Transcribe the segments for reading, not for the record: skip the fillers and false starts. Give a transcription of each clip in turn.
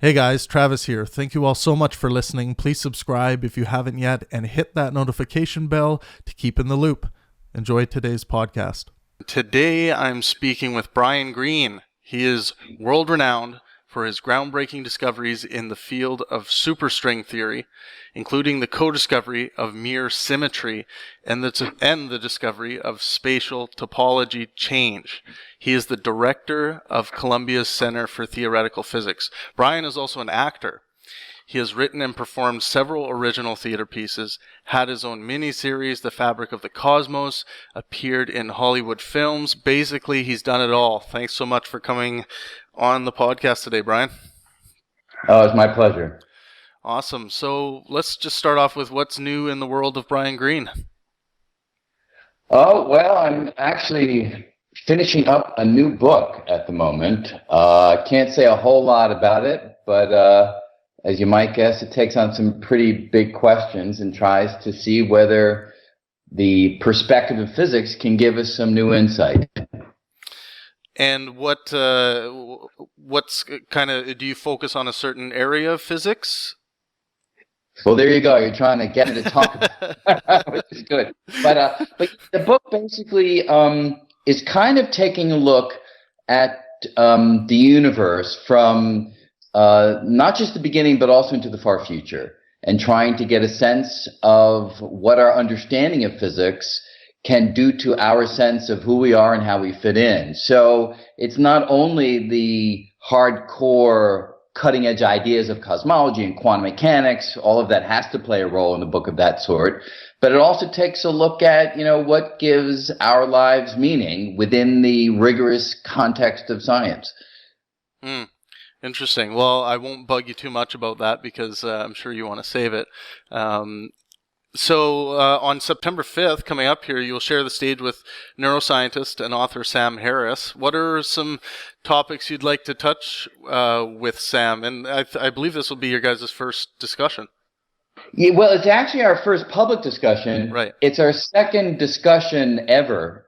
Hey guys, Travis here. Thank you all so much for listening. Please subscribe if you haven't yet and hit that notification bell to keep in the loop. Enjoy today's podcast. Today I'm speaking with Brian Greene. He is world-renowned for his groundbreaking discoveries in the field of superstring theory, including the co-discovery of mere symmetry and the discovery of spatial topology change. He is the director of Columbia's Center for Theoretical Physics. Brian is also an actor. He has written and performed several original theater pieces, had his own miniseries, The Fabric of the Cosmos, appeared in Hollywood films. Basically, he's done it all. Thanks so much for coming on the podcast today, Brian. Oh, it's my pleasure. Awesome. So let's just start off with what's new in the world of Brian Greene. Oh, well, I'm actually finishing up a new book at the moment. I can't say a whole lot about it, but as you might guess, it takes on some pretty big questions and tries to see whether the perspective of physics can give us some new insight. And what's kind of, do you focus on a certain area of physics? Well, there you go. You're trying to get me to talk about which is good. But the book basically is kind of taking a look at the universe from not just the beginning, but also into the far future, and trying to get a sense of what our understanding of physics can do to our sense of who we are and how we fit in. So it's not only the hardcore cutting edge ideas of cosmology and quantum mechanics, all of that has to play a role in a book of that sort, but it also takes a look at, what gives our lives meaning within the rigorous context of science. Interesting. Well, I won't bug you too much about that because I'm sure you want to save it. So on September 5th, coming up here, you'll share the stage with neuroscientist and author Sam Harris. What are some topics you'd like to touch with Sam? And I believe this will be your guys' first discussion. Yeah, well, it's actually our first public discussion. Right. It's our second discussion ever.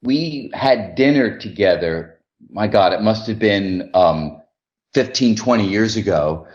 We had dinner together. My God, it must have been 15, 20 years ago.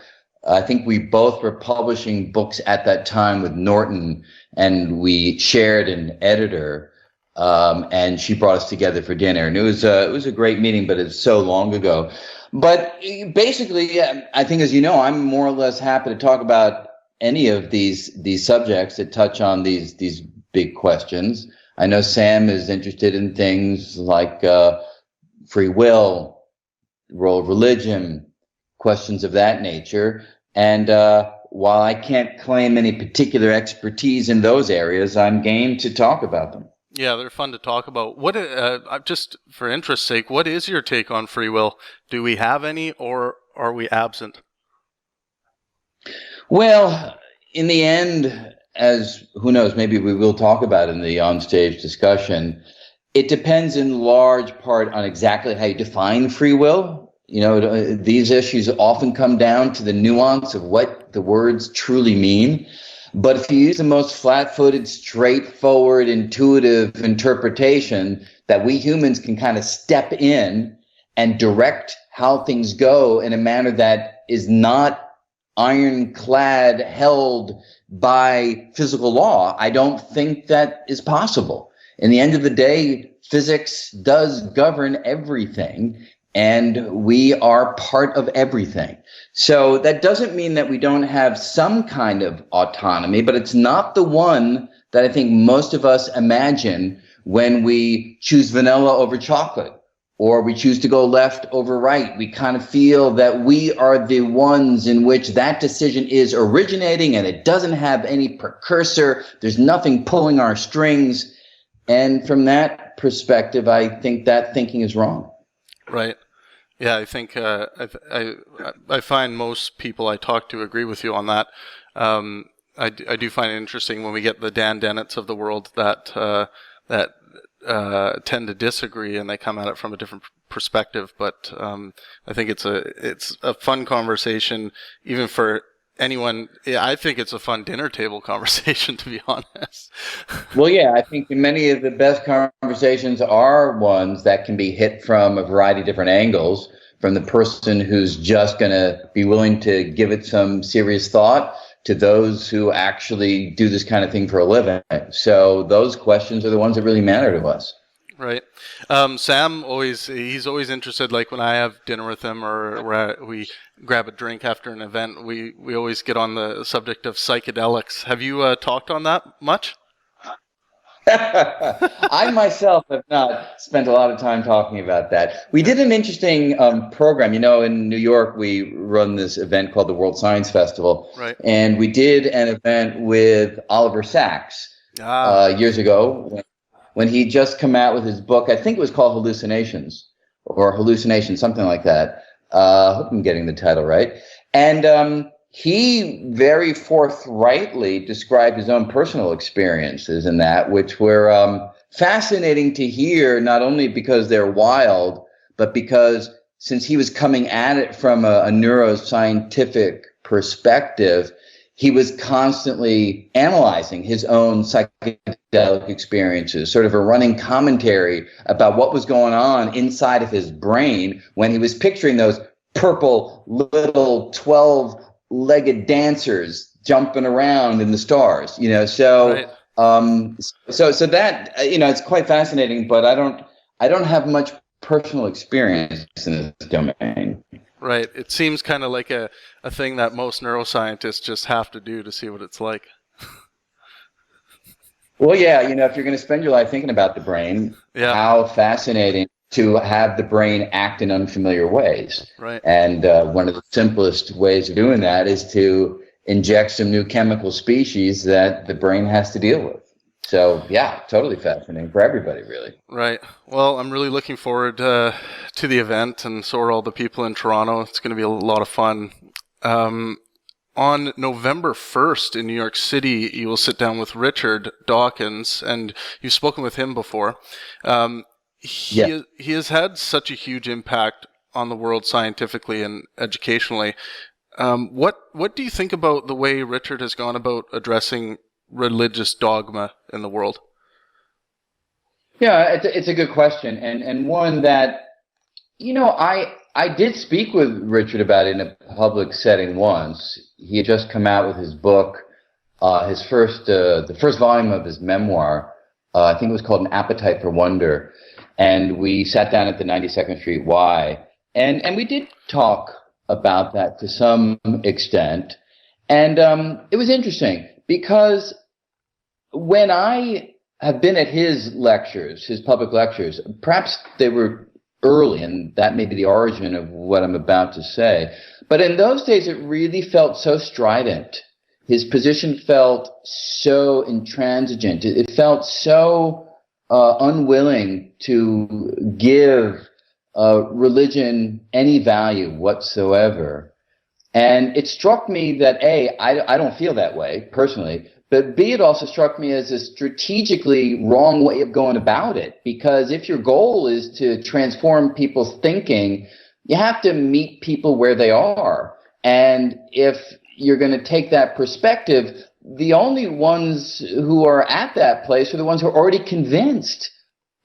I think we both were publishing books at that time with Norton, and we shared an editor, and she brought us together for dinner. And it was a great meeting, but it's so long ago. But basically, I think, as you know, I'm more or less happy to talk about any of these subjects that touch on these big questions. I know Sam is interested in things like free will, the role of religion, questions of that nature. And while I can't claim any particular expertise in those areas, I'm game to talk about them. Yeah, they're fun to talk about. What, just for interest's sake, what is your take on free will? Do we have any, or are we absent? Well, in the end, as who knows, maybe we will talk about in the onstage discussion, it depends in large part on exactly how you define free will. These issues often come down to the nuance of what the words truly mean. But if you use the most flat-footed, straightforward, intuitive interpretation that we humans can kind of step in and direct how things go in a manner that is not ironclad held by physical law, I don't think that is possible. In the end of the day, physics does govern everything, and we are part of everything. So that doesn't mean that we don't have some kind of autonomy, but it's not the one that I think most of us imagine when we choose vanilla over chocolate, or we choose to go left over right. We kind of feel that we are the ones in which that decision is originating, and it doesn't have any precursor. There's nothing pulling our strings. And from that perspective, I think that thinking is wrong. Right. Yeah, I think I find most people I talk to agree with you on that. I do find it interesting when we get the Dan Dennett's of the world that tend to disagree, and they come at it from a different perspective. But I think it's a fun conversation, even for anyone. I think it's a fun dinner table conversation, to be honest. Well, yeah, I think many of the best conversations are ones that can be hit from a variety of different angles. from the person who's just going to be willing to give it some serious thought to those who actually do this kind of thing for a living. So those questions are the ones that really matter to us. Right. Sam he's always interested, like when I have dinner with him or we grab a drink after an event, we always get on the subject of psychedelics. Have you talked on that much? I myself have not spent a lot of time talking about that. We did an interesting program. In New York, we run this event called the World Science Festival. Right. And we did an event with Oliver Sacks years ago when he just come out with his book. I think it was called Hallucinations, something like that. I hope I'm getting the title right. And he very forthrightly described his own personal experiences in that, which were fascinating to hear, not only because they're wild, but because since he was coming at it from a neuroscientific perspective, he was constantly analyzing his own psychedelic experiences, sort of a running commentary about what was going on inside of his brain when he was picturing those purple little 12-legged dancers jumping around in the stars, so right. So that it's quite fascinating, but I don't have much personal experience in this domain. Right. It seems kind of like a thing that most neuroscientists just have to do to see what it's like. Well, yeah, if you're going to spend your life thinking about the brain, how fascinating to have the brain act in unfamiliar ways. Right. And one of the simplest ways of doing that is to inject some new chemical species that the brain has to deal with. So, yeah, totally fascinating for everybody, really. Right. Well, I'm really looking forward to the event, and so are all the people in Toronto. It's going to be a lot of fun. On November 1st in New York City, you will sit down with Richard Dawkins, and you've spoken with him before. He has had such a huge impact on the world scientifically and educationally. What do you think about the way Richard has gone about addressing religious dogma in the world? Yeah, it's a good question, and one that I did speak with Richard about it in a public setting once. He had just come out with his book, the first volume of his memoir. I think it was called An Appetite for Wonder. And we sat down at the 92nd Street Y, and we did talk about that to some extent. And it was interesting because when I have been at his public lectures, perhaps they were early, and that may be the origin of what I'm about to say. But in those days, it really felt so strident. His position felt so intransigent. It felt so unwilling to give religion any value whatsoever. And it struck me that A, I don't feel that way personally, but B, it also struck me as a strategically wrong way of going about it. Because if your goal is to transform people's thinking, you have to meet people where they are. And if you're going to take that perspective, the only ones who are at that place are the ones who are already convinced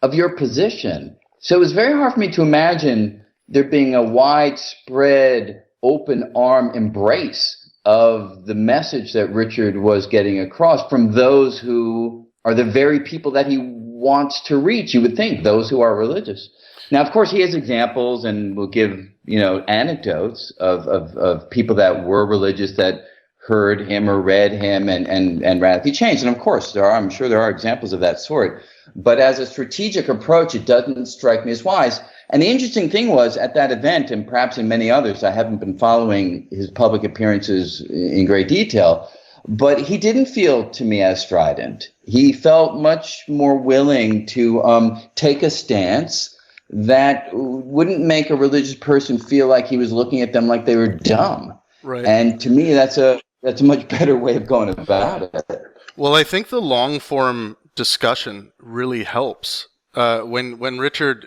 of your position. So it was very hard for me to imagine there being a widespread, open arm embrace of the message that Richard was getting across from those who are the very people that he wants to reach, you would think, those who are religious. Now, of course, he has examples and will give, anecdotes of people that were religious that heard him or read him and radically changed. And of course, I'm sure there are examples of that sort. But as a strategic approach, it doesn't strike me as wise. And the interesting thing was at that event, and perhaps in many others, I haven't been following his public appearances in great detail, but he didn't feel to me as strident. He felt much more willing to take a stance that wouldn't make a religious person feel like he was looking at them like they were dumb. Right. And to me, that's a much better way of going about it. Well, I think the long form discussion really helps. When Richard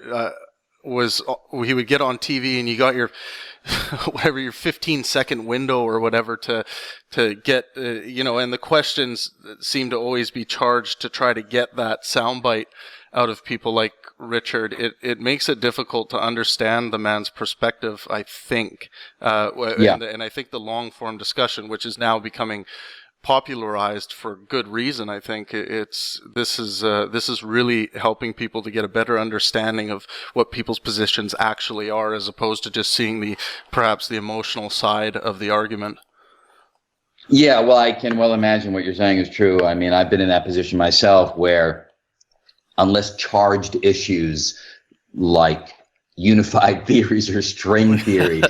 he would get on TV and you got your whatever your 15-second window or whatever to get and the questions seem to always be charged to try to get that soundbite out of people like Richard, it makes it difficult to understand the man's perspective, I think. And I think the long form discussion, which is now becoming popularized for good reason, I think this is really helping people to get a better understanding of what people's positions actually are, as opposed to just seeing perhaps the emotional side of the argument. Yeah, well, I can well imagine what you're saying is true. I mean, I've been in that position myself where, unless charged issues like unified theories or string theory,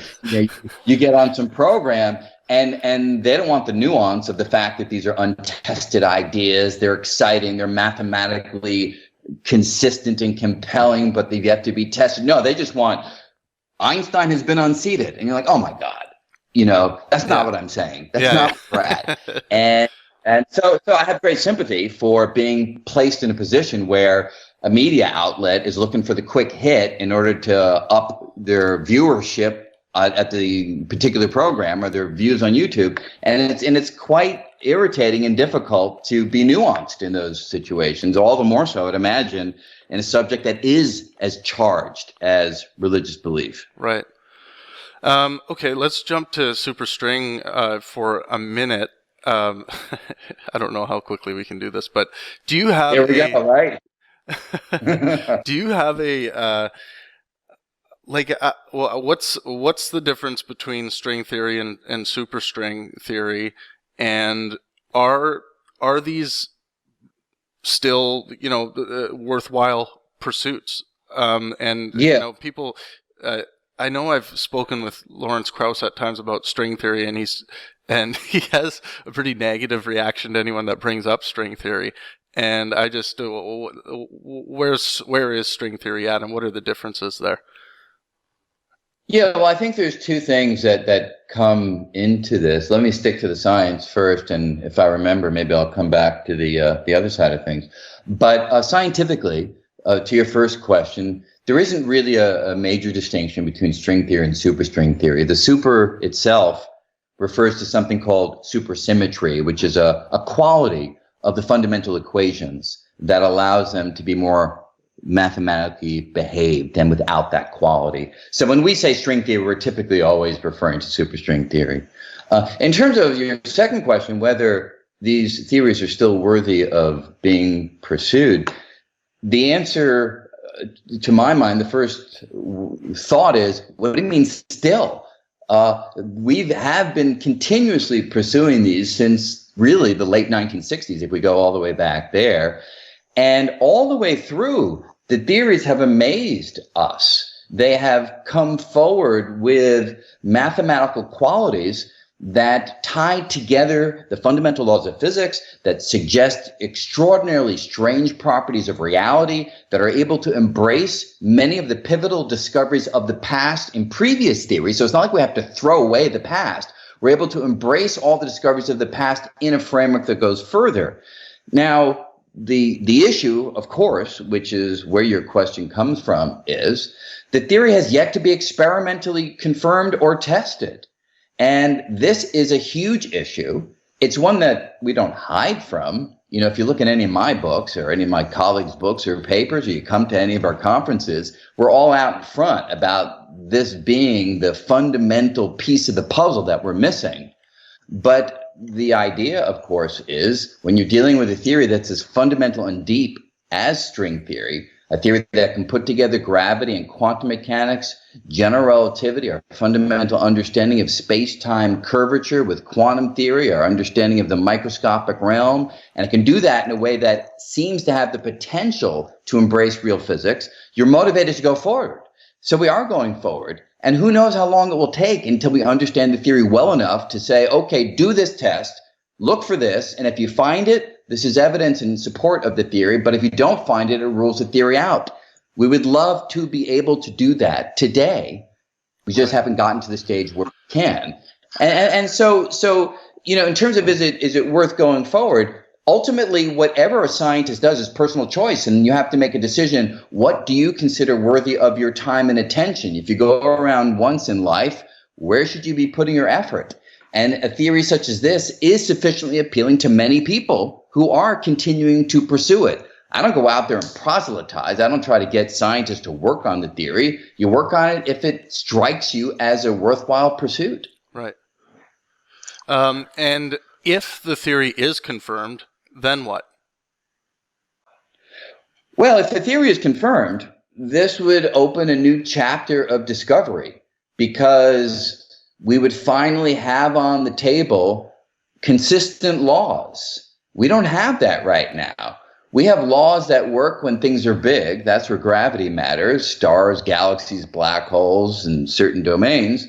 you get on some program and they don't want the nuance of the fact that these are untested ideas. They're exciting. They're mathematically consistent and compelling, but they've yet to be tested. No, they just want Einstein has been unseated. And you're like, oh my God. That's not what I'm saying. That's not where we're at. And so I have great sympathy for being placed in a position where a media outlet is looking for the quick hit in order to up their viewership at the particular program or their views on YouTube. And it's quite irritating and difficult to be nuanced in those situations, all the more so, I'd imagine, in a subject that is as charged as religious belief. Right. Okay, let's jump to superstring for a minute. I don't know how quickly we can do this, but do you have Here we go, right? Do you have what's the difference between string theory and superstring theory, and are these still worthwhile pursuits? People. I know I've spoken with Lawrence Krauss at times about string theory, and he has a pretty negative reaction to anyone that brings up string theory. And I just, where is string theory at, and what are the differences there? Yeah, well, I think there's two things that come into this. Let me stick to the science first, and if I remember, maybe I'll come back to the other side of things. But scientifically, to your first question, there isn't really a major distinction between string theory and superstring theory. The super itself refers to something called supersymmetry, which is a quality of the fundamental equations that allows them to be more mathematically behaved and without that quality. So when we say string theory, we're typically always referring to superstring theory. In terms of your second question, whether these theories are still worthy of being pursued, the answer, to my mind, the first thought is, what do you mean still? We have been continuously pursuing these since really the late 1960s, if we go all the way back there. And all the way through, the theories have amazed us. They have come forward with mathematical qualities that tie together the fundamental laws of physics, that suggest extraordinarily strange properties of reality, that are able to embrace many of the pivotal discoveries of the past in previous theories. So it's not like we have to throw away the past. We're able to embrace all the discoveries of the past in a framework that goes further. Now, the issue, of course, which is where your question comes from, is the theory has yet to be experimentally confirmed or tested. And this is a huge issue. It's one that we don't hide from. If you look at any of my books or any of my colleagues' books or papers, or you come to any of our conferences, we're all out in front about this being the fundamental piece of the puzzle that we're missing. But the idea, of course, is when you're dealing with a theory that's as fundamental and deep as string theory, a theory that can put together gravity and quantum mechanics, general relativity, our fundamental understanding of space-time curvature with quantum theory, our understanding of the microscopic realm, and it can do that in a way that seems to have the potential to embrace real physics, you're motivated to go forward. So we are going forward, and who knows how long it will take until we understand the theory well enough to say, okay, do this test, look for this, and if you find it, this is evidence in support of the theory, but if you don't find it, it rules the theory out. We would love to be able to do that today. We just haven't gotten to the stage where we can. And so in terms of is it worth going forward, ultimately, whatever a scientist does is personal choice, and you have to make a decision. What do you consider worthy of your time and attention? If you go around once in life, where should you be putting your effort? And a theory such as this is sufficiently appealing to many people who are continuing to pursue it. I don't go out there and proselytize. I don't try to get scientists to work on the theory. You work on it if it strikes you as a worthwhile pursuit. Right. And if the theory is confirmed, then what? Well, if the theory is confirmed, this would open a new chapter of discovery, because we would finally have on the table consistent laws. We don't have that right now. We have laws that work when things are big. That's where gravity matters, stars, galaxies, black holes, and certain domains.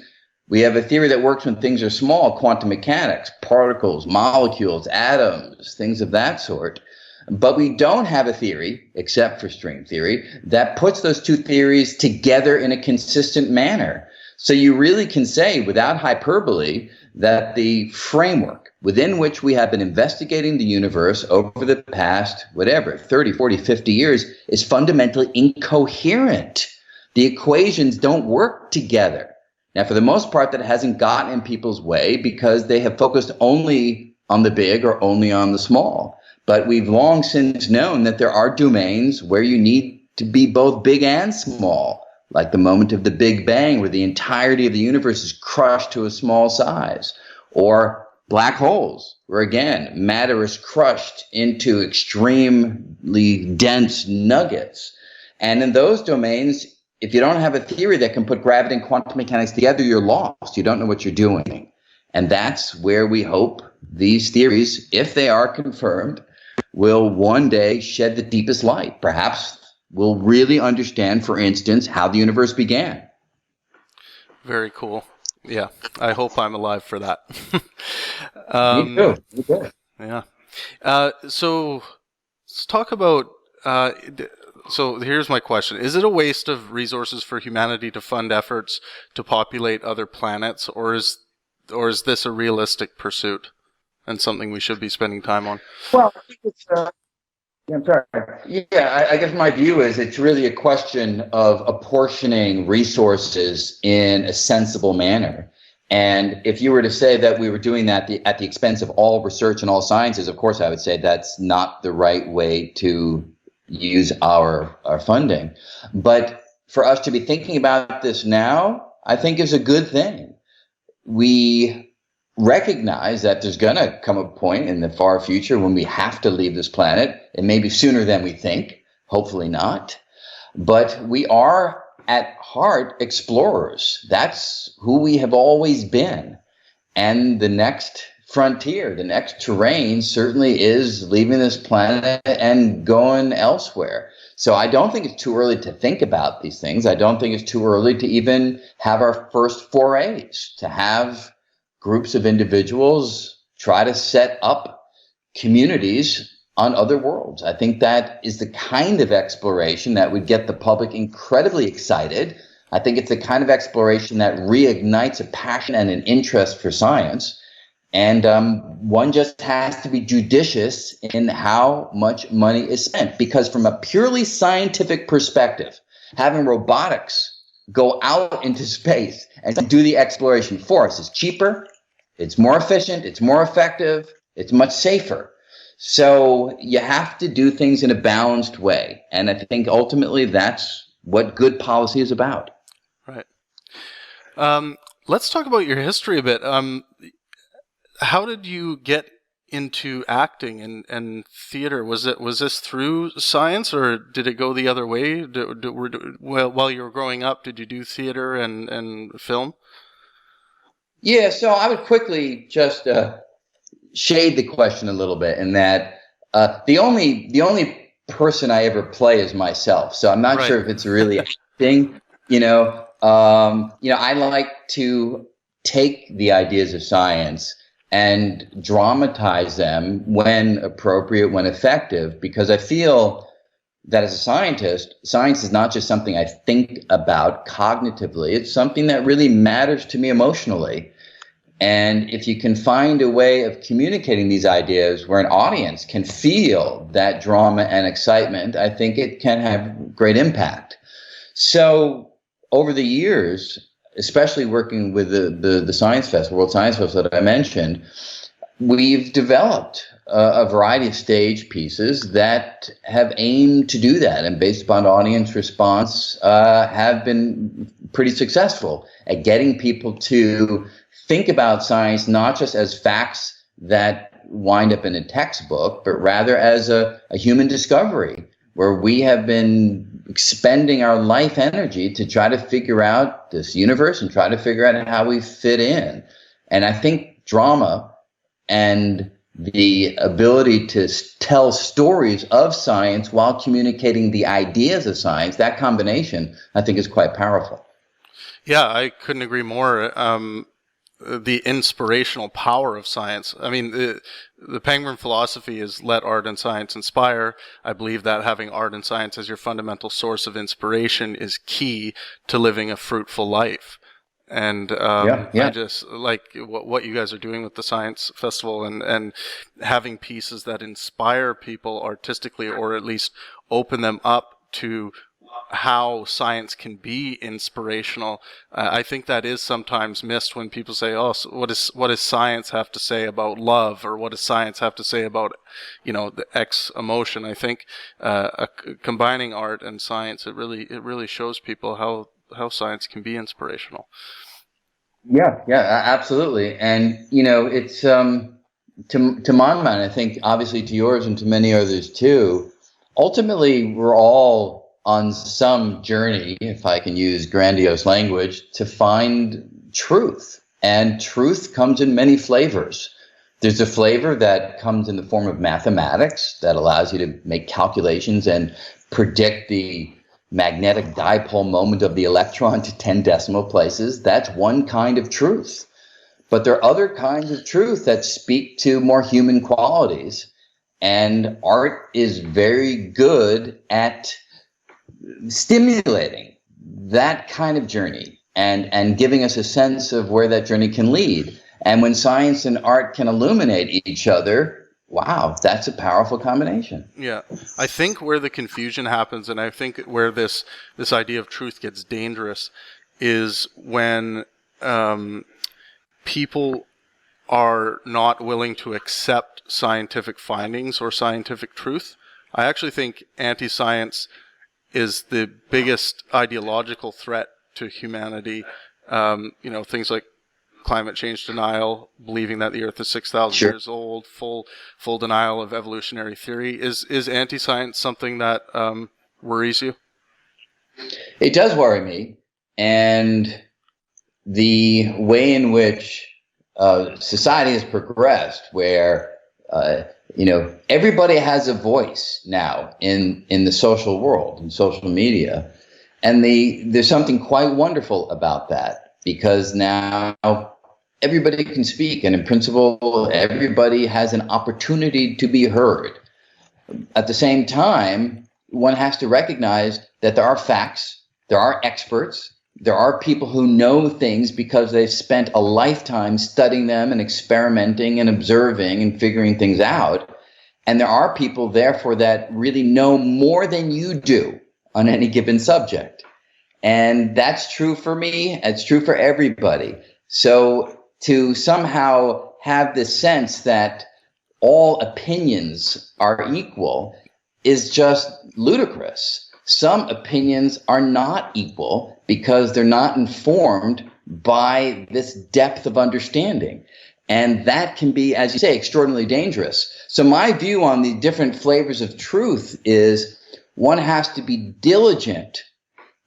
We have a theory that works when things are small, quantum mechanics, particles, molecules, atoms, things of that sort. But we don't have a theory, except for string theory, that puts those two theories together in a consistent manner. So you really can say, without hyperbole, that the framework within which we have been investigating the universe over the past, 30, 40, 50 years is fundamentally incoherent. The equations don't work together. Now, for the most part, that hasn't gotten in people's way because they have focused only on the big or only on the small. But we've long since known that there are domains where you need to be both big and small, like the moment of the Big Bang, where the entirety of the universe is crushed to a small size, or black holes, where again, matter is crushed into extremely dense nuggets. And in those domains, if you don't have a theory that can put gravity and quantum mechanics together, you're lost. You don't know what you're doing. And that's where we hope these theories, if they are confirmed, will one day shed the deepest light. Perhaps we'll really understand, for instance, how the universe began. Very cool. Yeah, I hope I'm alive for that. Me too. Me too. Yeah. So let's talk about, so here's my question. Is it a waste of resources for humanity to fund efforts to populate other planets, or is this a realistic pursuit and something we should be spending time on? Well, I think it's, I'm sorry. Yeah, I guess my view is it's really a question of apportioning resources in a sensible manner. And if you were to say that we were doing that at the expense of all research and all sciences, of course, I would say that's not the right way to use our funding. But for us to be thinking about this now, I think is a good thing. We recognize that there's going to come a point in the far future when we have to leave this planet. It may be sooner than we think, hopefully not. But we are at heart explorers. That's who we have always been. And the next frontier, the next terrain certainly is leaving this planet and going elsewhere. So I don't think it's too early to think about these things. I don't think it's too early to even have our first forays, to have groups of individuals try to set up communities on other worlds. I think that is the kind of exploration that would get the public incredibly excited. I think it's the kind of exploration that reignites a passion and an interest for science. And one just has to be judicious in how much money is spent, because from a purely scientific perspective, having robotics go out into space and do the exploration for us is cheaper, it's more efficient, it's more effective, it's much safer. So you have to do things in a balanced way. And I think ultimately that's what good policy is about. Right. Let's talk about your history a bit. How did you get into acting and theater? Was this through science, or did it go the other way? While you were growing up, did you do theater and film? Yeah, so I would quickly just shade the question a little bit in that the only person I ever play is myself. So I'm not sure if it's really acting. I like to take the ideas of science and dramatize them when appropriate, when effective, because I feel that as a scientist, science is not just something I think about cognitively. It's something that really matters to me emotionally. And if you can find a way of communicating these ideas where an audience can feel that drama and excitement, I think it can have great impact. So over the years, especially working with the Science Festival, World Science Festival that I mentioned, we've developed a variety of stage pieces that have aimed to do that, and based upon audience response, have been pretty successful at getting people to think about science not just as facts that wind up in a textbook, but rather as a human discovery, where we have been expending our life energy to try to figure out this universe and try to figure out how we fit in. And I think drama and the ability to tell stories of science while communicating the ideas of science, that combination, I think, is quite powerful. Yeah, I couldn't agree more. The inspirational power of science. I mean, the Pangburn philosophy is let art and science inspire. I believe that having art and science as your fundamental source of inspiration is key to living a fruitful life. And I just like what you guys are doing with the Science Festival and having pieces that inspire people artistically, or at least open them up to how science can be inspirational. I think that is sometimes missed when people say, "Oh, so what does science have to say about love, or what does science have to say about, the X emotion?" I think combining art and science, it really shows people how science can be inspirational. Yeah, absolutely. And it's to my mind, I think obviously to yours and to many others too. Ultimately, we're all on some journey, if I can use grandiose language, to find truth. And truth comes in many flavors. There's a flavor that comes in the form of mathematics that allows you to make calculations and predict the magnetic dipole moment of the electron to 10 decimal places. That's one kind of truth. But there are other kinds of truth that speak to more human qualities. And art is very good at stimulating that kind of journey and giving us a sense of where that journey can lead. And when science and art can illuminate each other, wow, that's a powerful combination. Yeah, I think where the confusion happens, and I think where this idea of truth gets dangerous, is when people are not willing to accept scientific findings or scientific truth. I actually think anti-science is the biggest ideological threat to humanity. Things like climate change denial, believing that the Earth is 6,000 years old, full denial of evolutionary theory. Is anti-science something that worries you? It does worry me, and the way in which society has progressed, where everybody has a voice now in the social world, in social media, and there's something quite wonderful about that, because now everybody can speak, and in principle, everybody has an opportunity to be heard. At the same time, one has to recognize that there are facts, there are experts, there are people who know things because they've spent a lifetime studying them and experimenting and observing and figuring things out. And there are people, therefore, that really know more than you do on any given subject. And that's true for me. It's true for everybody. So to somehow have this sense that all opinions are equal is just ludicrous. Some opinions are not equal because they're not informed by this depth of understanding. And that can be, as you say, extraordinarily dangerous. So my view on the different flavors of truth is one has to be diligent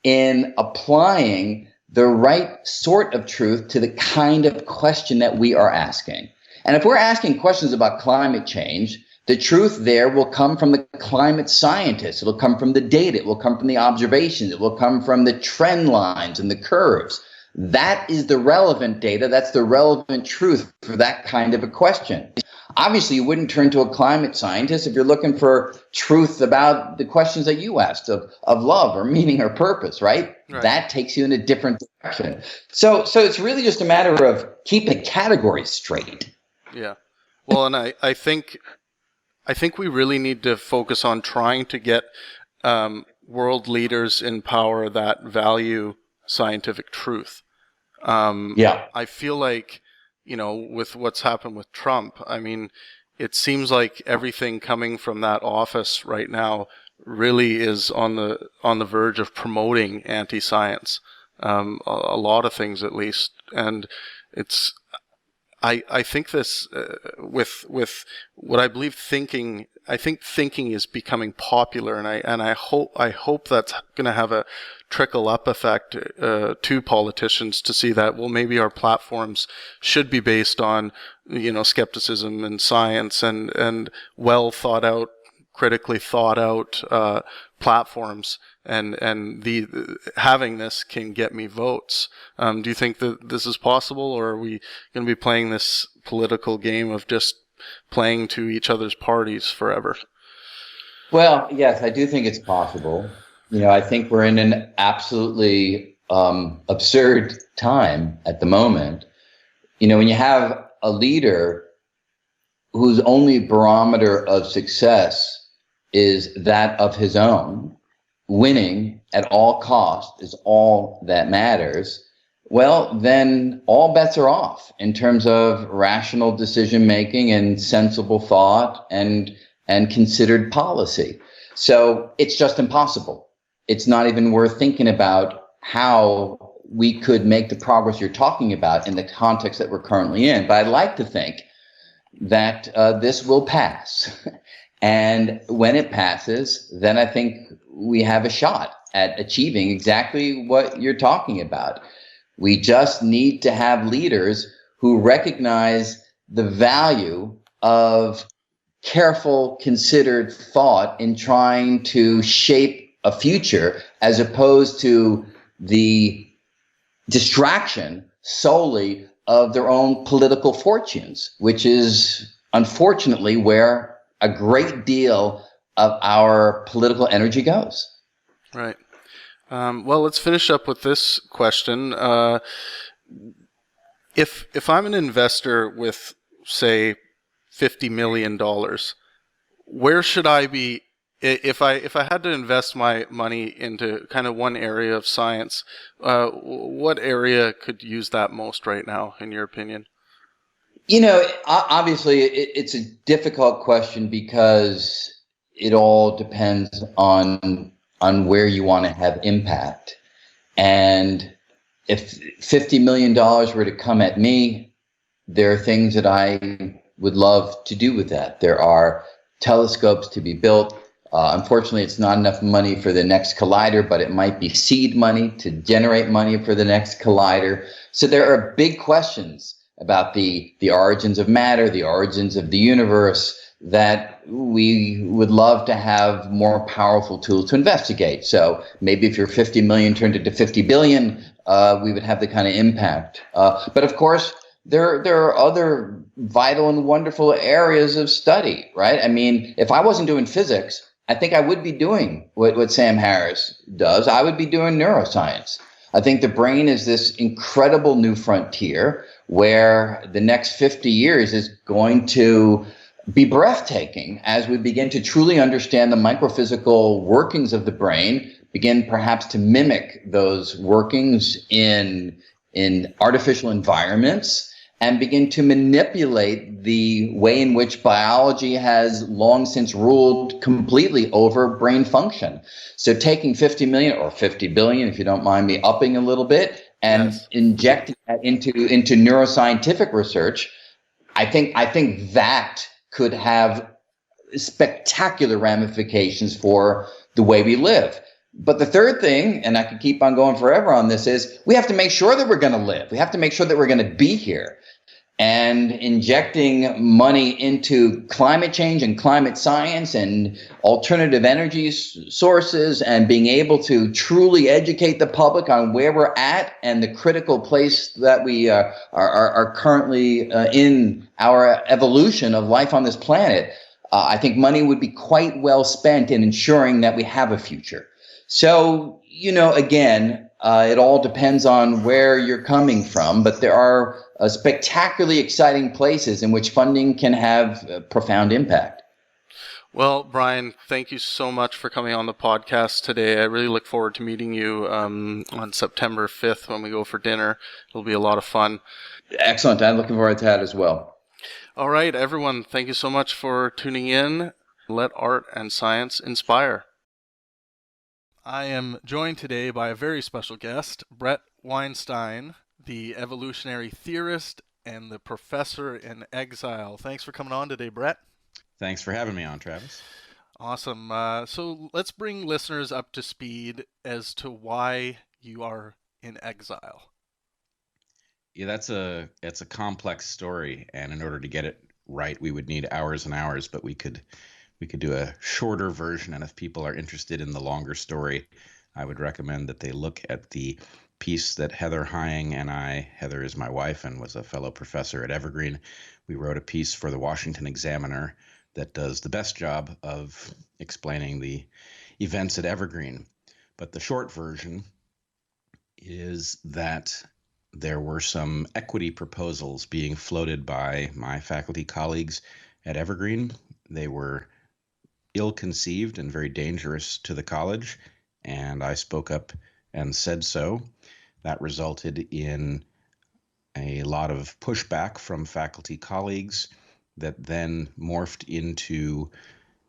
in applying the right sort of truth to the kind of question that we are asking. And if we're asking questions about climate change, the truth there will come from the climate scientists. It'll come from the data. It will come from the observations. It will come from the trend lines and the curves. That is the relevant data. That's the relevant truth for that kind of a question. Obviously, you wouldn't turn to a climate scientist if you're looking for truth about the questions that you asked of love or meaning or purpose, right? That takes you in a different direction. So it's really just a matter of keeping categories straight. Yeah. Well, and I think we really need to focus on trying to get world leaders in power that value scientific truth. I feel like, with what's happened with Trump, I mean, it seems like everything coming from that office right now really is on the verge of promoting anti-science. A lot of things, at least, and it's. I think this with what I believe thinking. I think thinking is becoming popular, and I hope that's going to have a trickle up effect to politicians to see that, well, maybe our platforms should be based on skepticism and science and well thought out, critically thought out platforms, and having this can get me votes. Do you think that this is possible, or are we going to be playing this political game of just playing to each other's parties forever? Well, yes, I do think it's possible. I think we're in an absolutely absurd time at the moment. When you have a leader whose only barometer of success is that of his own, winning at all costs is all that matters, well, then all bets are off in terms of rational decision making and sensible thought and considered policy. So it's just impossible. It's not even worth thinking about how we could make the progress you're talking about in the context that we're currently in. But I'd like to think that this will pass. And when it passes, then I think we have a shot at achieving exactly what you're talking about. We just need to have leaders who recognize the value of careful, considered thought in trying to shape a future, as opposed to the distraction solely of their own political fortunes, which is unfortunately where a great deal of our political energy goes. Right. Well, let's finish up with this question. If I'm an investor with, say, $50 million, where should I be? If I had to invest my money into kind of one area of science, what area could use that most right now, in your opinion? Obviously, it's a difficult question because it all depends on where you want to have impact. And if $50 million were to come at me, there are things that I would love to do with that. There are telescopes to be built. Unfortunately, it's not enough money for the next collider, but it might be seed money to generate money for the next collider. So there are big questions about the origins of matter, the origins of the universe, that we would love to have more powerful tools to investigate. So maybe if your 50 million turned into 50 billion, we would have the kind of impact. But of course, there are other vital and wonderful areas of study, right? I mean, if I wasn't doing physics, I think I would be doing what Sam Harris does. I would be doing neuroscience. I think the brain is this incredible new frontier where the next 50 years is going to be breathtaking as we begin to truly understand the microphysical workings of the brain, begin perhaps to mimic those workings in artificial environments, and begin to manipulate the way in which biology has long since ruled completely over brain function. So taking 50 million or 50 billion, if you don't mind me upping a little bit, and yes, injecting that into neuroscientific research, I think that could have spectacular ramifications for the way we live. But the third thing, and I could keep on going forever on this, is we have to make sure that we're going to live. We have to make sure that we're going to be here. And injecting money into climate change and climate science and alternative energy sources and being able to truly educate the public on where we're at and the critical place that we are currently in our evolution of life on this planet, I think money would be quite well spent in ensuring that we have a future. So, again, it all depends on where you're coming from, but there are spectacularly exciting places in which funding can have a profound impact. Well, Brian, thank you so much for coming on the podcast today. I really look forward to meeting you on September 5th when we go for dinner. It'll be a lot of fun. Excellent. I'm looking forward to that as well. All right, everyone, thank you so much for tuning in. Let art and science inspire. I am joined today by a very special guest, Bret Weinstein, the evolutionary theorist and the professor in exile. Thanks for coming on today, Bret. Thanks for having me on, Travis. Awesome. So let's bring listeners up to speed as to why you are in exile. Yeah, it's a complex story, and in order to get it right, we would need hours and hours, but we could do a shorter version, and if people are interested in the longer story, I would recommend that they look at the piece that Heather Hying and Heather is my wife and was a fellow professor at Evergreen. We wrote a piece for the Washington Examiner that does the best job of explaining the events at Evergreen. But the short version is that there were some equity proposals being floated by my faculty colleagues at Evergreen. They were ill-conceived and very dangerous to the college, and I spoke up and said so. That resulted in a lot of pushback from faculty colleagues that then morphed into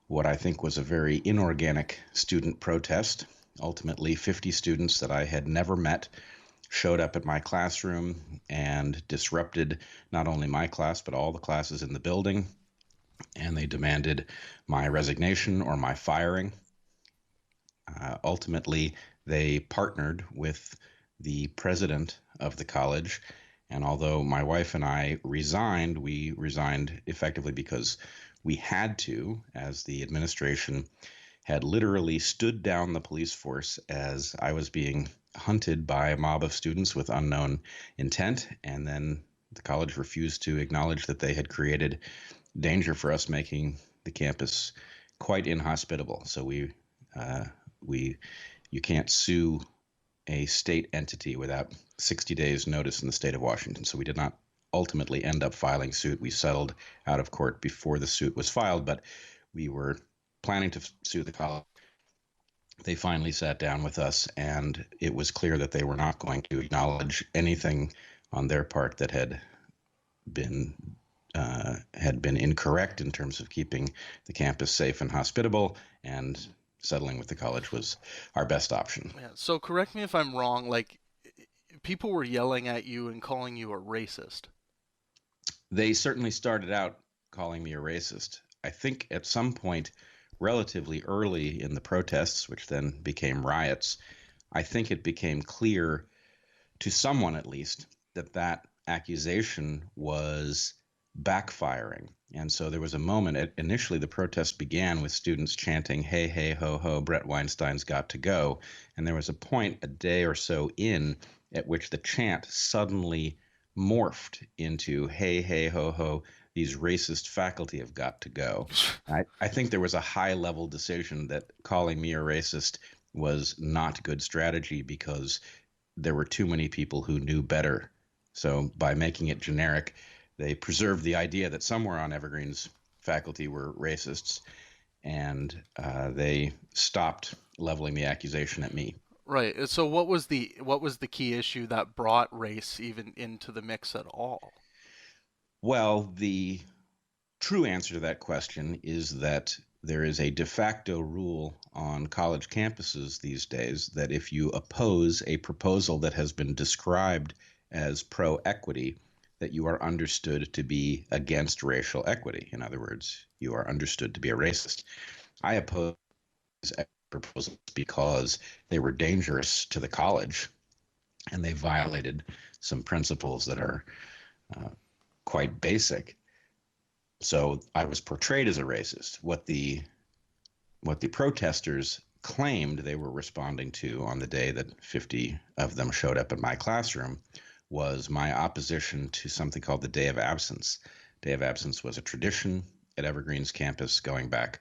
what I think was a very inorganic student protest. Ultimately, 50 students that I had never met showed up at my classroom and disrupted not only my class, but all the classes in the building. And they demanded my resignation or my firing. Ultimately, they partnered with the president of the college. And although my wife and I resigned, we resigned effectively because we had to, as the administration had literally stood down the police force as I was being hunted by a mob of students with unknown intent. And then the college refused to acknowledge that they had created danger for us, making the campus quite inhospitable. So you can't sue a state entity without 60 days notice in the state of Washington. So we did not ultimately end up filing suit. We settled out of court before the suit was filed, but we were planning to sue the college. They finally sat down with us, and it was clear that they were not going to acknowledge anything on their part that been had been incorrect in terms of keeping the campus safe and hospitable, and settling with the college was our best option. Yeah, so correct me if I'm wrong, like people were yelling at you and calling you a racist. They certainly started out calling me a racist. I think at some point, relatively early in the protests, which then became riots, I think it became clear to someone at least that accusation was backfiring. And so there was a moment, initially the protest began with students chanting, "Hey, hey, ho, ho, Bret Weinstein's got to go." And there was a point a day or so in at which the chant suddenly morphed into, "Hey, hey, ho, ho, these racist faculty have got to go." I think there was a high level decision that calling me a racist was not good strategy because there were too many people who knew better. So by making it generic, they preserved the idea that somewhere on Evergreen's faculty were racists, and they stopped leveling the accusation at me. Right. So what was the key issue that brought race even into the mix at all? Well, the true answer to that question is that there is a de facto rule on college campuses these days that if you oppose a proposal that has been described as pro-equity, that you are understood to be against racial equity. In other words, you are understood to be a racist. I oppose proposals because they were dangerous to the college and they violated some principles that are quite basic. So I was portrayed as a racist. What the protesters claimed they were responding to on the day that 50 of them showed up in my classroom was my opposition to something called the Day of Absence. Day of Absence was a tradition at Evergreen's campus going back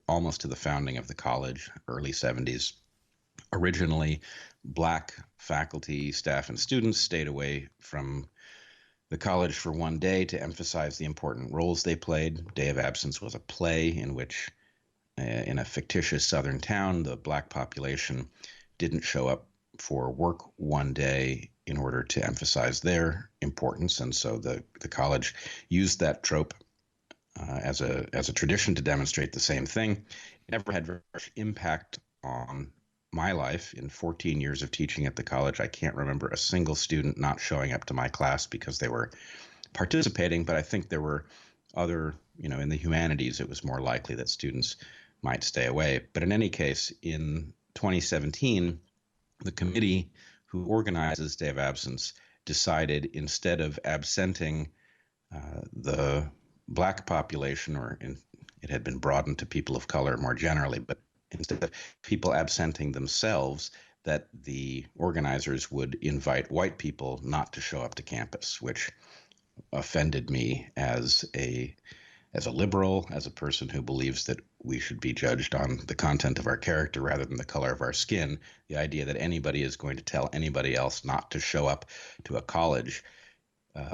almost to the founding of the college, early 70s. Originally, Black faculty, staff, and students stayed away from the college for one day to emphasize the important roles they played. Day of Absence was a play in which, in a fictitious southern town, the Black population didn't show up for work one day in order to emphasize their importance. And so the college used that trope as a tradition to demonstrate the same thing. It never had very much impact on my life. In 14 years of teaching at the college, I can't remember a single student not showing up to my class because they were participating, but I think there were other, in the humanities, it was more likely that students might stay away. But in any case, in 2017, the committee who organizes Day of Absence decided, instead of absenting the Black population, it had been broadened to people of color more generally, but instead of people absenting themselves, that the organizers would invite white people not to show up to campus, which offended me as a liberal, as a person who believes that we should be judged on the content of our character rather than the color of our skin. The idea that anybody is going to tell anybody else not to show up to a college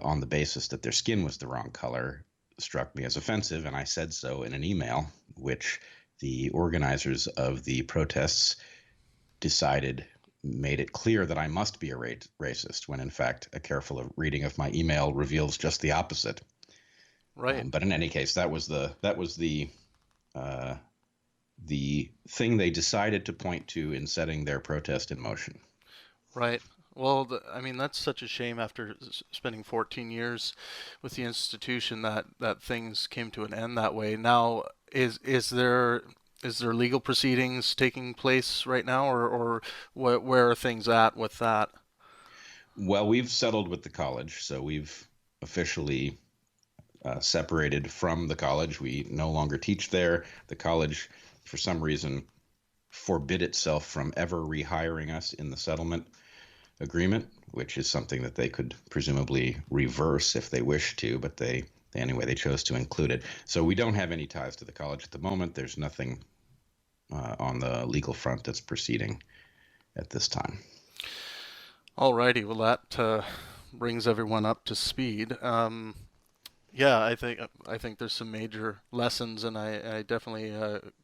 on the basis that their skin was the wrong color struck me as offensive, and I said so in an email, which the organizers of the protests decided made it clear that I must be a racist, when in fact a careful reading of my email reveals just the opposite. Right. But in any case, that was the thing they decided to point to in setting their protest in motion. Right. Well, I mean, that's such a shame after spending 14 years with the institution that things came to an end that way. Now, is there legal proceedings taking place right now, or where are things at with that? Well, we've settled with the college, so we've officially separated from the college. We no longer teach there. The college, for some reason, forbid itself from ever rehiring us in the settlement agreement, which is something that they could presumably reverse if they wish to, but they chose to include it. So we don't have any ties to the college at the moment. There's nothing on the legal front that's proceeding at this time. Alrighty, well that brings everyone up to speed. Yeah, I think there's some major lessons, and I definitely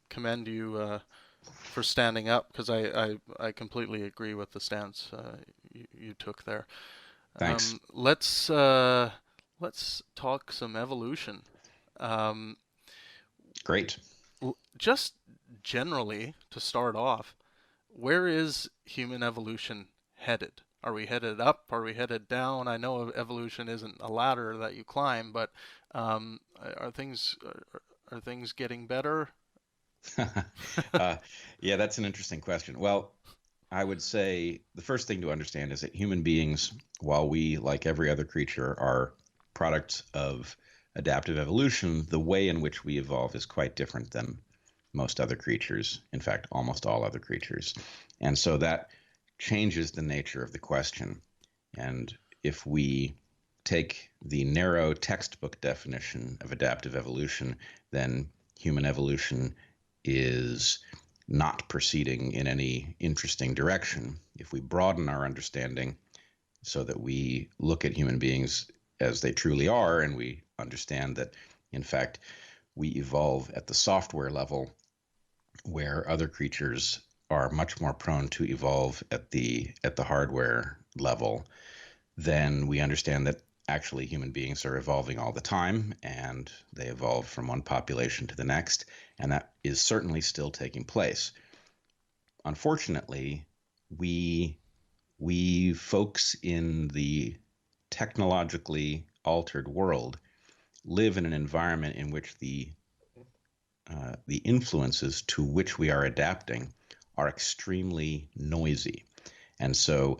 commend you for standing up, because I completely agree with the stance you took there. Thanks. Let's talk some evolution. Um, Great. just generally to start off, where is human evolution headed? Are we headed up? Are we headed down? I know evolution isn't a ladder that you climb, but are things getting better? Yeah, that's an interesting question. Well, I would say the first thing to understand is that human beings, while we, like every other creature, are products of adaptive evolution, the way in which we evolve is quite different than most other creatures. In fact, almost all other creatures. And so that changes the nature of the question. And if we take the narrow textbook definition of adaptive evolution, then human evolution is not proceeding in any interesting direction. If we broaden our understanding so that we look at human beings as they truly are, and we understand that, in fact, we evolve at the software level, where other creatures are much more prone to evolve at the hardware level, then we understand that actually human beings are evolving all the time, and they evolve from one population to the next, and that is certainly still taking place. Unfortunately, we folks in the technologically altered world live in an environment in which the influences to which we are adapting are extremely noisy. And so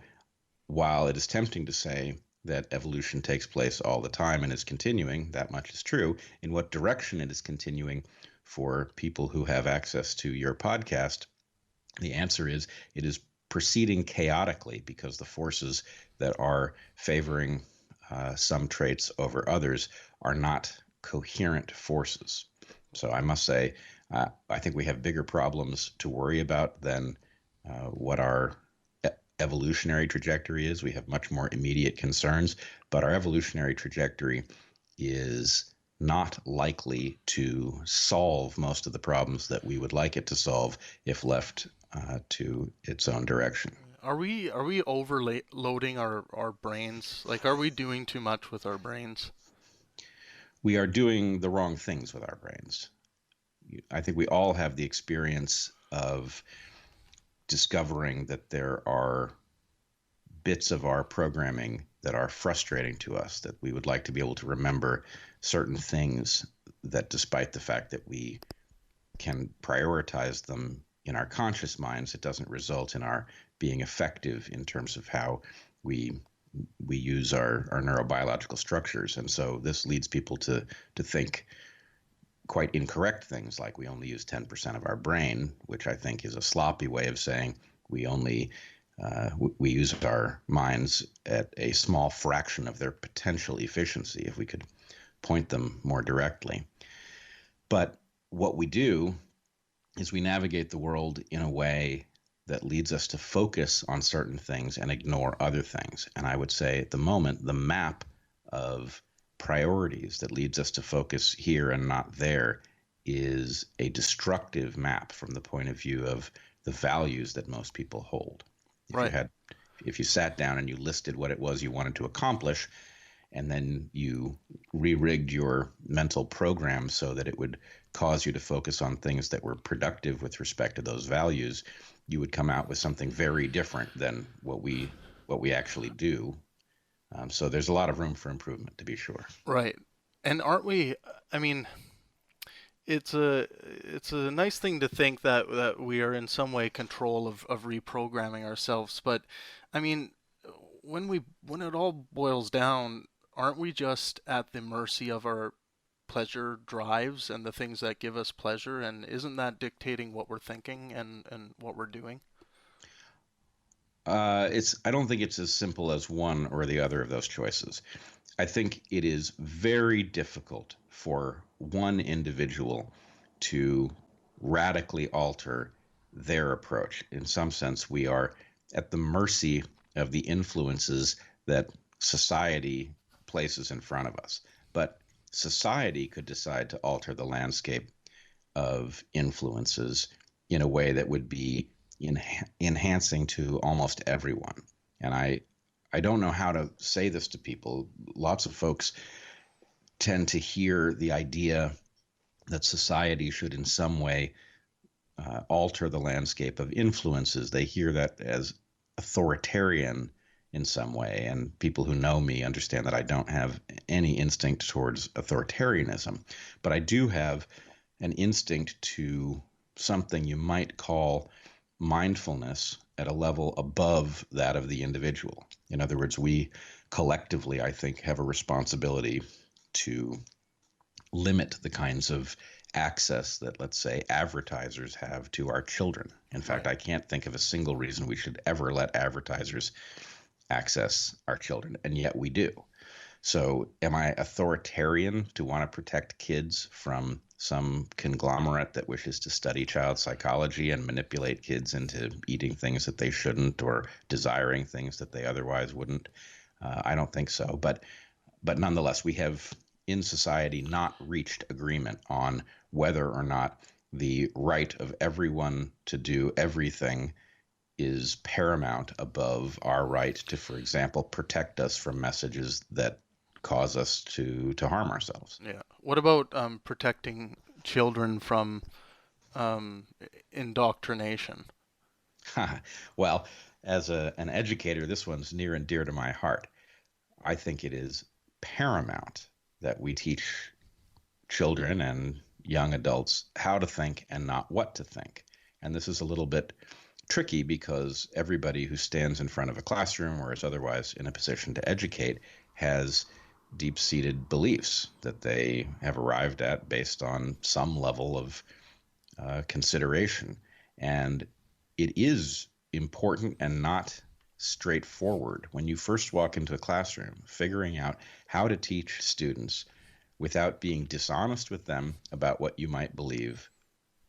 while it is tempting to say that evolution takes place all the time and is continuing, that much is true. In what direction it is continuing, for people who have access to your podcast, the answer is it is proceeding chaotically, because the forces that are favoring some traits over others are not coherent forces. So I must say, I think we have bigger problems to worry about than what our evolutionary trajectory is. We have much more immediate concerns, but our evolutionary trajectory is not likely to solve most of the problems that we would like it to solve if left to its own direction. Are we overloading our brains? Like, are we doing too much with our brains? We are doing the wrong things with our brains. I think we all have the experience of discovering that there are bits of our programming that are frustrating to us, that we would like to be able to remember certain things, that despite the fact that we can prioritize them in our conscious minds, it doesn't result in our being effective in terms of how we use our neurobiological structures. And so this leads people to think quite incorrect things, like we only use 10% of our brain, which I think is a sloppy way of saying we only we use our minds at a small fraction of their potential efficiency, if we could point them more directly. But what we do is we navigate the world in a way that leads us to focus on certain things and ignore other things. And I would say at the moment, the map of priorities that leads us to focus here and not there is a destructive map from the point of view of the values that most people hold. Right. If you sat down and you listed what it was you wanted to accomplish, and then you re-rigged your mental program so that it would cause you to focus on things that were productive with respect to those values, you would come out with something very different than what we actually do. So there's a lot of room for improvement, to be sure. Right. And aren't we? I mean, it's a nice thing to think that we are in some way control of reprogramming ourselves. But I mean, when it all boils down, aren't we just at the mercy of our pleasure drives and the things that give us pleasure? And isn't that dictating what we're thinking and what we're doing? I don't think it's as simple as one or the other of those choices. I think it is very difficult for one individual to radically alter their approach. In some sense, we are at the mercy of the influences that society places in front of us. But society could decide to alter the landscape of influences in a way that would be enhancing to almost everyone. And I don't know how to say this to people. Lots of folks tend to hear the idea that society should in some way alter the landscape of influences. They hear that as authoritarian in some way. And people who know me understand that I don't have any instinct towards authoritarianism. But I do have an instinct to something you might call mindfulness at a level above that of the individual. In other words, we collectively, I think, have a responsibility to limit the kinds of access that, let's say, advertisers have to our children. In fact, I can't think of a single reason we should ever let advertisers access our children, and yet we do. So am I authoritarian to want to protect kids from some conglomerate that wishes to study child psychology and manipulate kids into eating things that they shouldn't or desiring things that they otherwise wouldn't? I don't think so. But nonetheless, we have in society not reached agreement on whether or not the right of everyone to do everything is paramount above our right to, for example, protect us from messages that cause us to harm ourselves. Yeah. What about protecting children from indoctrination? Well, as an educator, this one's near and dear to my heart. I think it is paramount that we teach children and young adults how to think and not what to think. And this is a little bit tricky because everybody who stands in front of a classroom or is otherwise in a position to educate has deep-seated beliefs that they have arrived at based on some level of consideration. And it is important and not straightforward when you first walk into a classroom, figuring out how to teach students without being dishonest with them about what you might believe,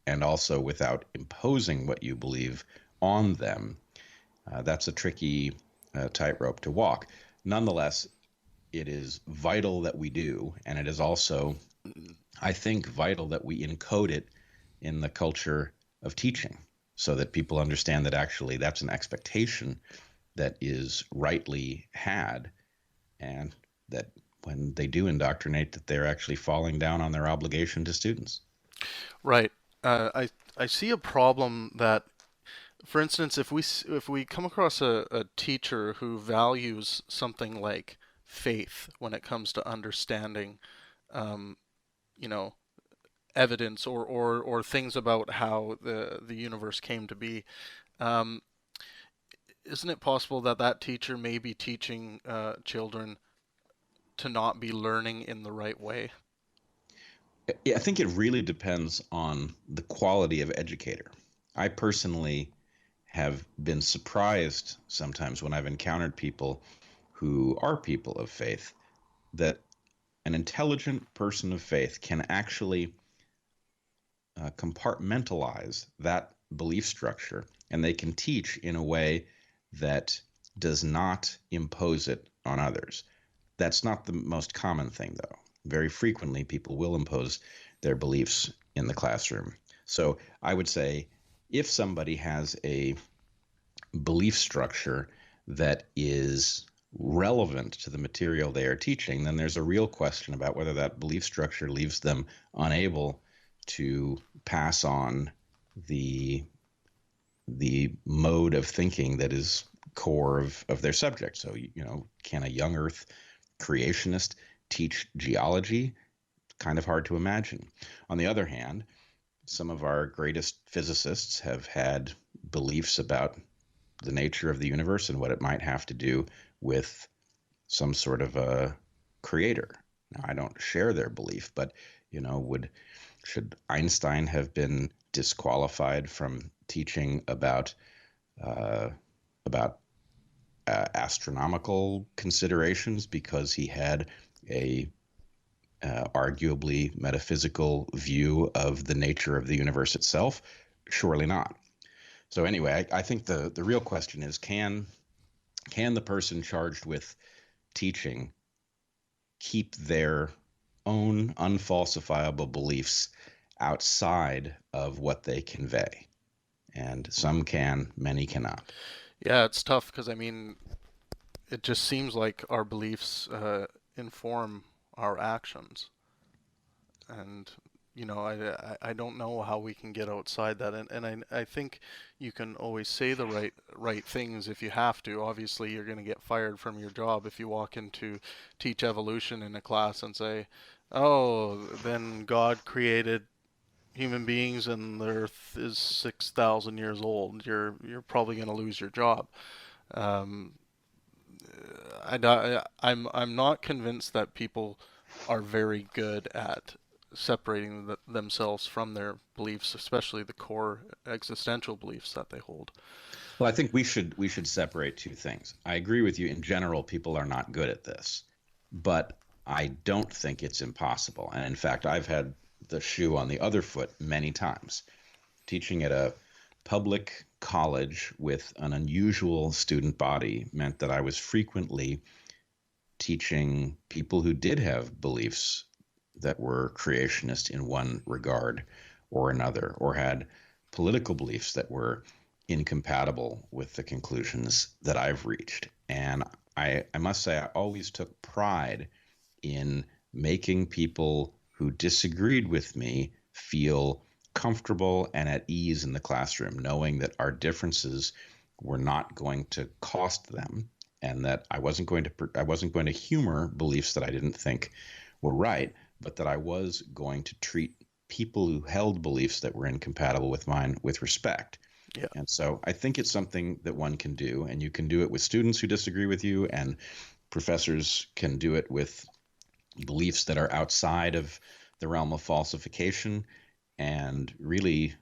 and also without imposing what you believe on them. That's a tricky tightrope to walk. Nonetheless, it is vital that we do, and it is also, I think, vital that we encode it in the culture of teaching. so that people understand that actually that's an expectation that is rightly had, and that when they do indoctrinate, that they're actually falling down on their obligation to students. Right. I see a problem that, for instance, if we come across a teacher who values something like faith when it comes to understanding, um, you know, evidence or things about how the universe came to be, um, isn't it possible that that teacher may be teaching children to not be learning in the right way? I think it really depends on the quality of educator. I personally have been surprised sometimes when I've encountered people who are people of faith, that an intelligent person of faith can actually compartmentalize that belief structure, and they can teach in a way that does not impose it on others. That's not the most common thing, though. Very frequently, people will impose their beliefs in the classroom. So I would say if somebody has a belief structure that is relevant to the material they are teaching, then there's a real question about whether that belief structure leaves them unable to pass on the mode of thinking that is core of their subject. So, can a young earth creationist teach geology? Kind of hard to imagine. On the other hand, some of our greatest physicists have had beliefs about the nature of the universe and what it might have to do with some sort of a creator. Now, I don't share their belief, but should Einstein have been disqualified from teaching uh, about astronomical considerations because he had a arguably metaphysical view of the nature of the universe itself? Surely not. So anyway, I think the real question is, can the person charged with teaching keep their own unfalsifiable beliefs outside of what they convey? And some can, many cannot. Yeah, it's tough because I mean, it just seems like our beliefs inform our actions, and I don't know how we can get outside that, and I think you can always say the right things if you have to. Obviously, you're going to get fired from your job if you walk into teach evolution in a class and say, "Oh, then God created human beings and the Earth is 6,000 years old." You're probably going to lose your job. Um, I'm not convinced that people are very good at separating themselves from their beliefs, especially the core existential beliefs that they hold. Well, I think we should separate two things. I agree with you in general, people are not good at this, but I don't think it's impossible. And in fact, I've had the shoe on the other foot many times. Teaching at a public college with an unusual student body meant that I was frequently teaching people who did have beliefs that were creationist in one regard or another, or had political beliefs that were incompatible with the conclusions that I've reached. And I must say, I always took pride in making people who disagreed with me feel comfortable and at ease in the classroom, knowing that our differences were not going to cost them, and that I wasn't going to humor beliefs that I didn't think were right, but that I was going to treat people who held beliefs that were incompatible with mine with respect. Yeah. And so I think it's something that one can do, and you can do it with students who disagree with you, and professors can do it with beliefs that are outside of the realm of falsification. And really,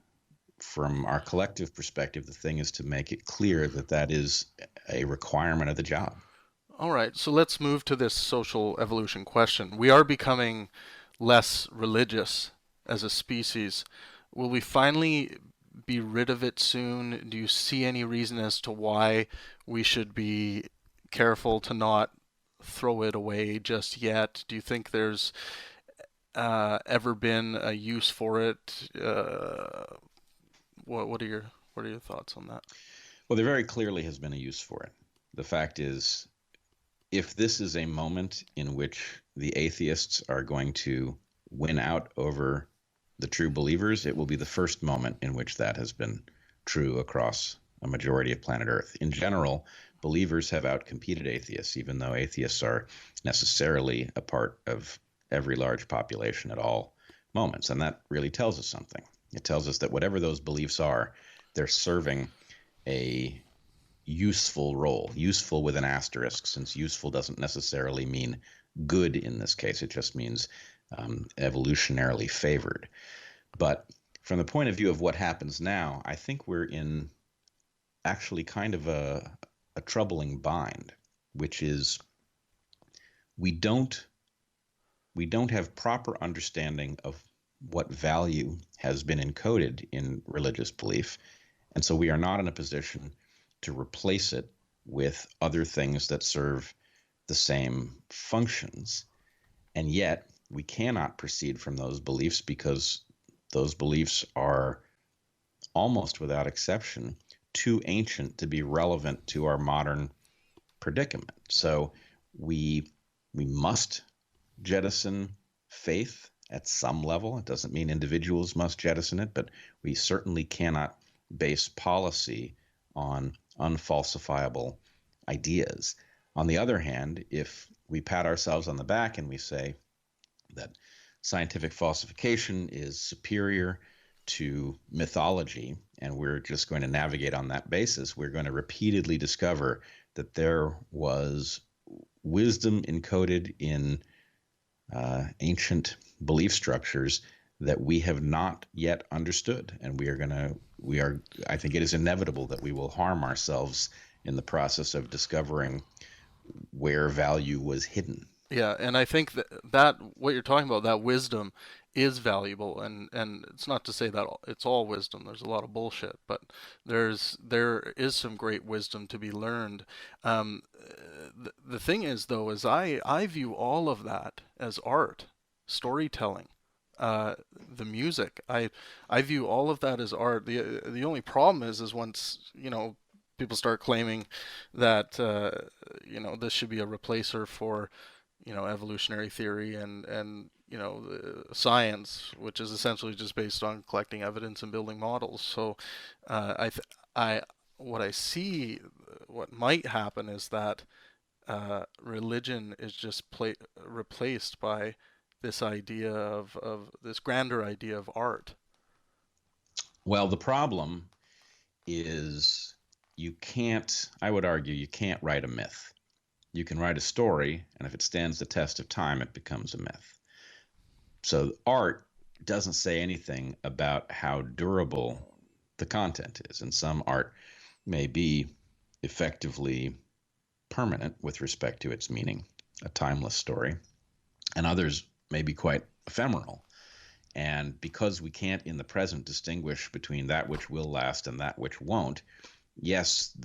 from our collective perspective, the thing is to make it clear that that is a requirement of the job. All right, so let's move to this social evolution question. We are becoming less religious as a species. Will we finally be rid of it soon? Do you see any reason as to why we should be careful to not throw it away just yet? Do you think there's ever been a use for it? What are your What are your thoughts on that? Well, there very clearly has been a use for it. The fact is, if this is a moment in which the atheists are going to win out over the true believers, it will be the first moment in which that has been true across a majority of planet Earth. In general, believers have outcompeted atheists, even though atheists are necessarily a part of every large population at all moments. And that really tells us something. It tells us that whatever those beliefs are, they're serving a useful role, useful with an asterisk, since useful doesn't necessarily mean good in this case. It just means evolutionarily favored. But from the point of view of what happens now, I think we're in actually kind of a troubling bind, which is we don't have proper understanding of what value has been encoded in religious belief, and so we are not in a position to replace it with other things that serve the same functions. And yet we cannot proceed from those beliefs because those beliefs are almost without exception too ancient to be relevant to our modern predicament. So we must jettison faith at some level. It doesn't mean individuals must jettison it, but we certainly cannot base policy on unfalsifiable ideas. On the other hand, if we pat ourselves on the back and we say that scientific falsification is superior to mythology, and we're just going to navigate on that basis, we're going to repeatedly discover that there was wisdom encoded in ancient belief structures that we have not yet understood, and I think it is inevitable that we will harm ourselves in the process of discovering where value was hidden. Yeah, and I think that what you're talking about, that wisdom, is valuable, and it's not to say that it's all wisdom. There's a lot of bullshit, but there is some great wisdom to be learned. The thing is, though, is I view all of that as art, storytelling, the music. I view all of that as art. The only problem is once people start claiming that this should be a replacer for evolutionary theory and science, which is essentially just based on collecting evidence and building models. So I what I see, what might happen is that religion is just replaced by this idea of this grander idea of art. Well, the problem is I would argue, you can't write a myth. You can write a story, and if it stands the test of time, it becomes a myth. So art doesn't say anything about how durable the content is, and some art may be effectively permanent with respect to its meaning, a timeless story, and others may be quite ephemeral. And because we can't in the present distinguish between that which will last and that which won't, yes,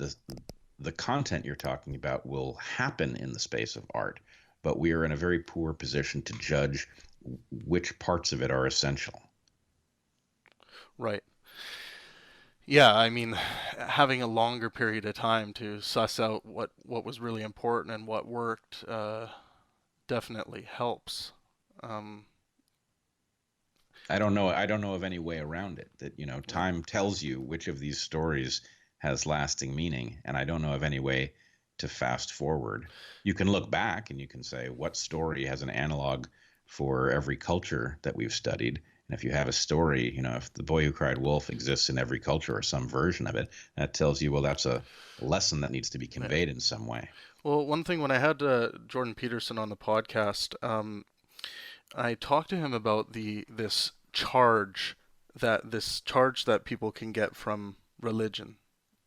the content you're talking about will happen in the space of art, but we are in a very poor position to judge which parts of it are essential. Right. Yeah, I mean, having a longer period of time to suss out what was really important and what worked definitely helps. Um, I don't know. I don't know of any way around it. That time tells you which of these stories has lasting meaning, and I don't know of any way to fast forward. You can look back and you can say what story has an analog for every culture that we've studied. And if you have a story, if The Boy Who Cried Wolf exists in every culture or some version of it, that tells you, well, that's a lesson that needs to be conveyed in some way. well, one thing, when I had Jordan Peterson on the podcast, I talked to him about this charge that people can get from religion,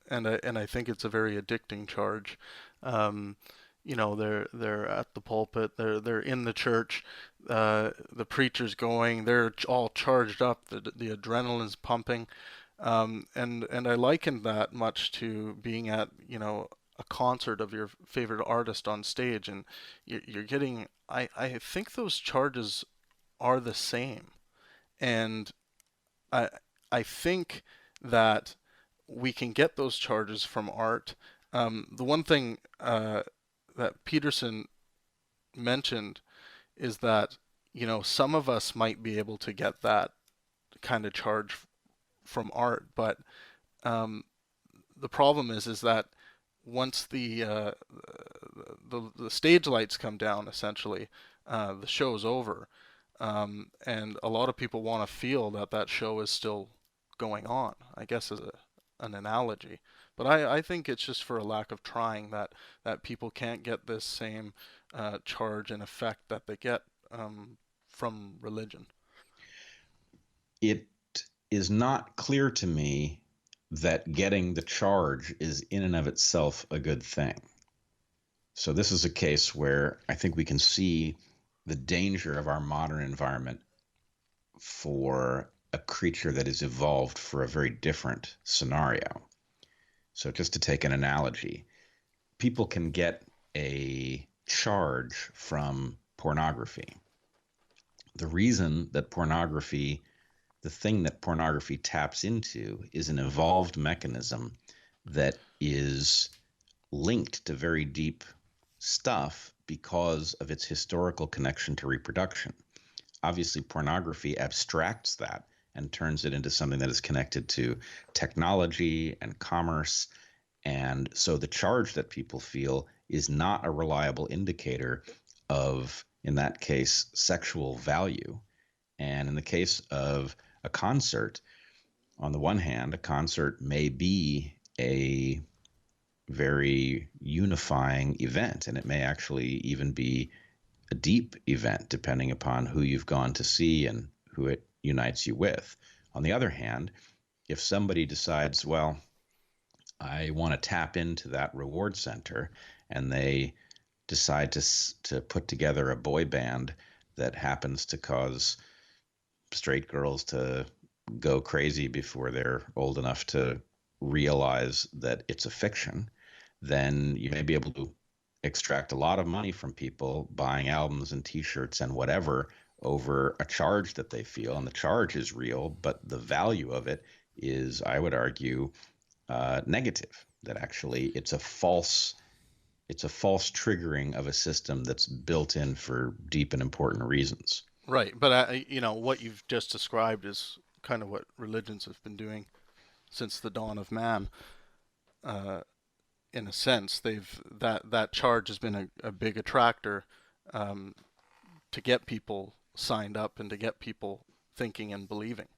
and I think it's a very addicting charge. Um, they're at the pulpit, they're in the church, the preacher's going, they're all charged up, the adrenaline's pumping, and I likened that much to being at a concert of your favorite artist on stage, and you're getting. I think those charges are the same, and I I think that we can get those charges from art. The one thing that Peterson mentioned is that, some of us might be able to get that kind of charge from art, but um, the problem is that once the stage lights come down, essentially, the show's over, and a lot of people want to feel that that show is still going on. I guess as an analogy, but I think it's just for a lack of trying that people can't get this same charge and effect that they get from religion. It is not clear to me that getting the charge is in and of itself a good thing. So this is a case where I think we can see the danger of our modern environment for a creature that is evolved for a very different scenario. So just to take an analogy, people can get a charge from pornography. The reason that the thing that pornography taps into is an evolved mechanism that is linked to very deep stuff because of its historical connection to reproduction. Obviously, pornography abstracts that and turns it into something that is connected to technology and commerce. And so the charge that people feel is not a reliable indicator of, in that case, sexual value. And in the case of a concert, on the one hand, a concert may be a very unifying event, and it may actually even be a deep event, depending upon who you've gone to see and who it unites you with. On the other hand, if somebody decides, well, I want to tap into that reward center, and they decide to put together a boy band that happens to cause straight girls to go crazy before they're old enough to realize that it's a fiction, then you may be able to extract a lot of money from people buying albums and t-shirts and whatever over a charge that they feel. And the charge is real, but the value of it is, I would argue, negative. That actually it's a false triggering of a system that's built in for deep and important reasons. Right, but what you've just described is kind of what religions have been doing since the dawn of man. In a sense, that charge has been a big attractor to get people signed up and to get people thinking and believing.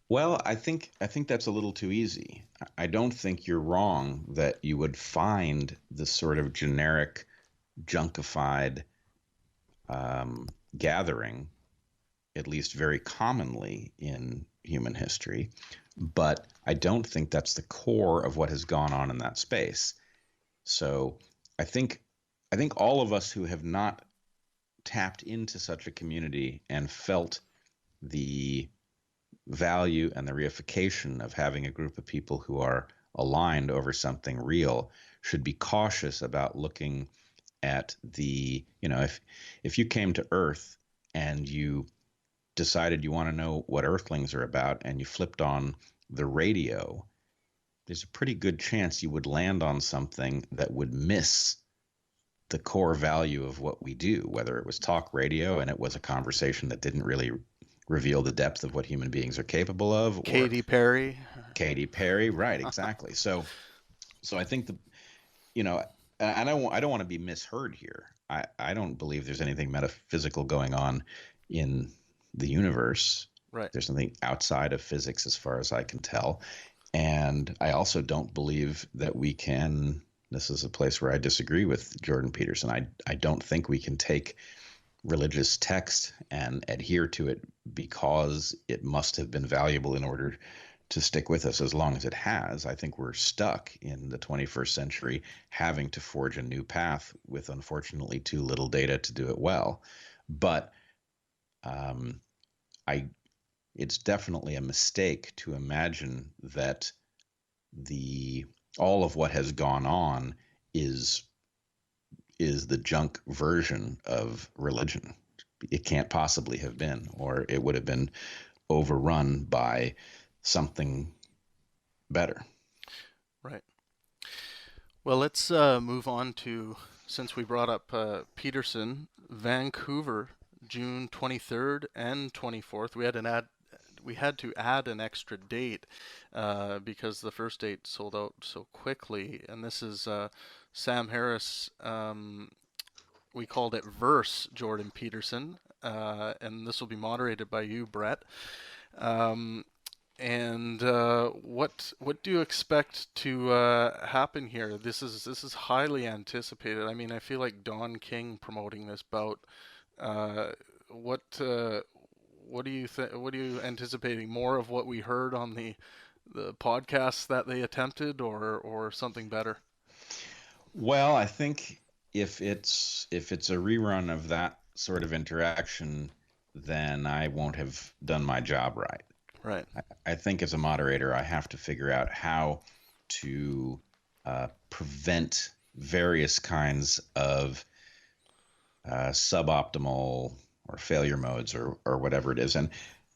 Well, I think that's a little too easy. I don't think you're wrong that you would find this sort of generic, junkified gathering, at least very commonly in human history. But I don't think that's the core of what has gone on in that space. So I think all of us who have not tapped into such a community and felt the value and the reification of having a group of people who are aligned over something real should be cautious about looking at if you came to Earth and you decided you want to know what Earthlings are about and you flipped on the radio, there's a pretty good chance you would land on something that would miss the core value of what we do, whether it was talk radio and it was a conversation that didn't really reveal the depth of what human beings are capable of. Katy Perry. Katy Perry, right, exactly. So I think and I don't want to be misheard here. I don't believe there's anything metaphysical going on in the universe. Right. There's something outside of physics as far as I can tell. And I also don't believe that we can, this is a place where I disagree with Jordan Peterson. I don't think we can take religious text and adhere to it because it must have been valuable in order to stick with us as long as it has. I think we're stuck in the 21st century having to forge a new path with, unfortunately, too little data to do it well. But it's definitely a mistake to imagine that all of what has gone on is the junk version of religion. It can't possibly have been, or it would have been overrun by something better. Right. Well, let's move on to, since we brought up Peterson, Vancouver, June 23rd and 24th. We had to add an extra date because the first date sold out so quickly. And this is Sam Harris. We called it Verse Jordan Peterson, and this will be moderated by you, Bret. Um, and what do you expect to happen here? This is highly anticipated. I mean, I feel like Don King promoting this bout. Uh, what what do you think? What are you anticipating? More of what we heard on the podcasts that they attempted, or something better? Well, I think if it's a rerun of that sort of interaction, then I won't have done my job right. Right. I think as a moderator, I have to figure out how to prevent various kinds of suboptimal or failure modes or whatever it is. And,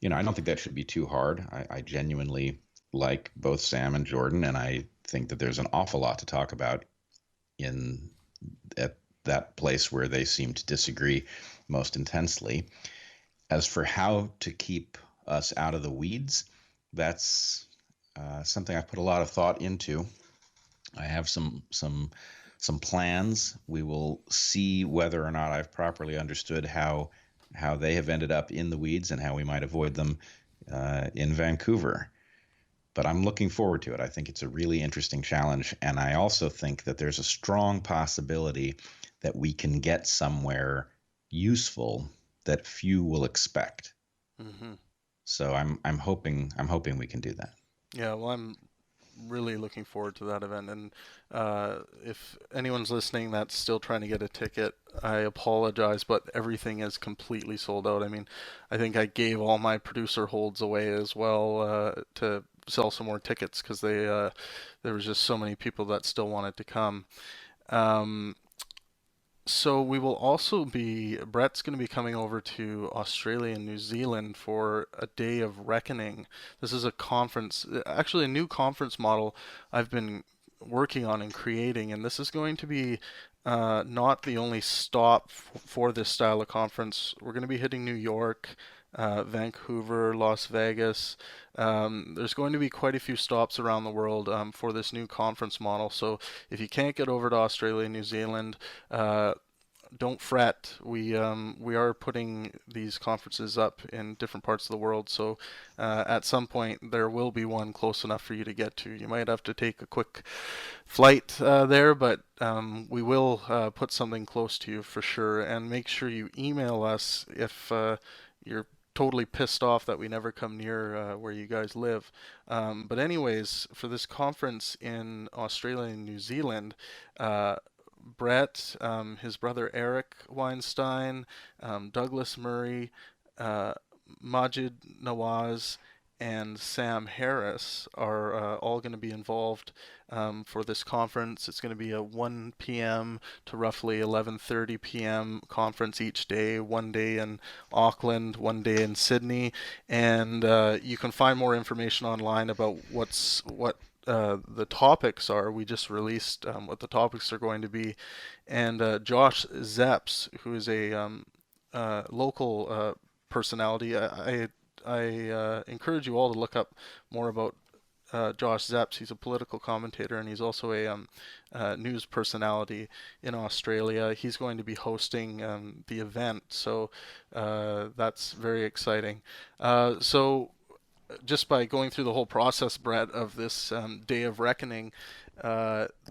I don't think that should be too hard. I genuinely like both Sam and Jordan, and I think that there's an awful lot to talk about in at that place where they seem to disagree most intensely. As for how to keep us out of the weeds, that's something I've put a lot of thought into. I have some plans. We will see whether or not I've properly understood how they have ended up in the weeds and how we might avoid them in Vancouver. But I'm looking forward to it. I think it's a really interesting challenge, and I also think that there's a strong possibility that we can get somewhere useful that few will expect. Mm-hmm. So I'm hoping we can do that. Yeah. Well, I'm really looking forward to that event. And if anyone's listening that's still trying to get a ticket, I apologize, but everything is completely sold out. I mean, I think I gave all my producer holds away as well to sell some more tickets because there was just so many people that still wanted to come. Um, so we will also be, Bret's going to be coming over to Australia and New Zealand for a day of reckoning. This is a conference, actually a new conference model I've been working on and creating, and this is going to be not the only stop for this style of conference. We're going to be hitting New York, Vancouver, Las Vegas. There's going to be quite a few stops around the world for this new conference model. So if you can't get over to Australia and New Zealand, don't fret. We are putting these conferences up in different parts of the world. So at some point there will be one close enough for you to get to. You might have to take a quick flight there, but we will put something close to you for sure. And make sure you email us if you're totally pissed off that we never come near where you guys live. But anyways, for this conference in Australia and New Zealand, Bret, his brother Eric Weinstein, Douglas Murray, uh, Majid Nawaz, and Sam Harris are all going to be involved for this conference. It's going to be a 1 p.m. to roughly 11:30 p.m. conference each day. One day in Auckland, one day in Sydney, and you can find more information online about what the topics are. We just released what the topics are going to be, and Josh Zepps, who is a local personality, I encourage you all to look up more about Josh Zepps. He's a political commentator and he's also a news personality in Australia. He's going to be hosting the event, so that's very exciting. So just by going through the whole process, Brett, of this day of reckoning,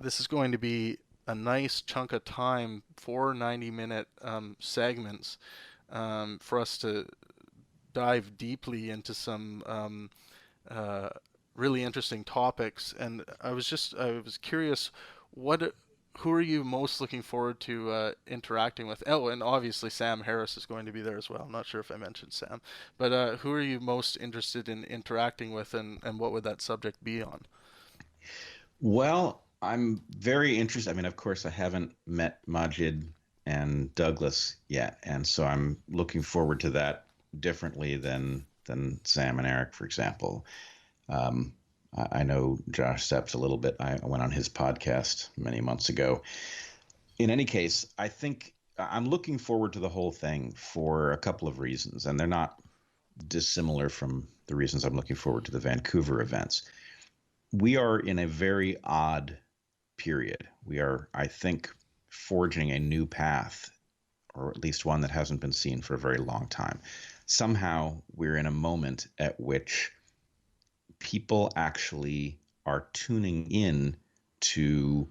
this is going to be a nice chunk of time, 4 90-minute segments for us to dive deeply into some really interesting topics. And I was curious, what who are you most looking forward to interacting with? Oh, and obviously Sam Harris is going to be there as well. I'm not sure if I mentioned Sam, but who are you most interested in interacting with, and what would that subject be on? Well, I'm very interested. I mean, of course, I haven't met Majid and Douglas yet, and so I'm looking forward to that differently than Sam and Eric, for example. Um, I know Josh Steps a little bit. I went on his podcast many months ago. In any case, I think I'm looking forward to the whole thing for a couple of reasons, and they're not dissimilar from the reasons I'm looking forward to the Vancouver events. We are in a very odd period. We are, I think, forging a new path, or at least one that hasn't been seen for a very long time. Somehow we're in a moment at which people actually are tuning in to,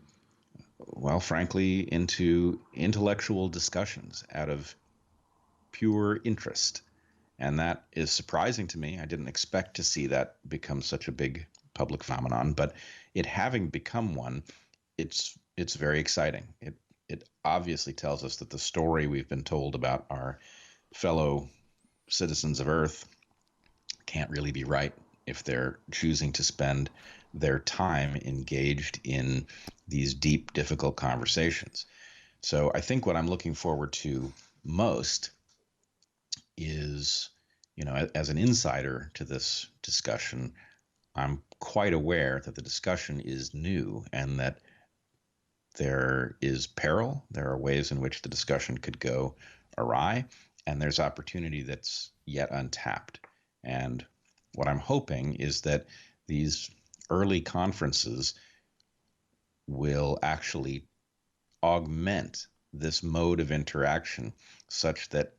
well, frankly, into intellectual discussions out of pure interest. And that is surprising to me. I didn't expect to see that become such a big public phenomenon, but it having become one, it's very exciting. It obviously tells us that the story we've been told about our fellow citizens of Earth can't really be right if they're choosing to spend their time engaged in these deep, difficult conversations. So I think what I'm looking forward to most is, as an insider to this discussion, I'm quite aware that the discussion is new and that there is peril. There are ways in which the discussion could go awry, and there's opportunity that's yet untapped. And what I'm hoping is that these early conferences will actually augment this mode of interaction such that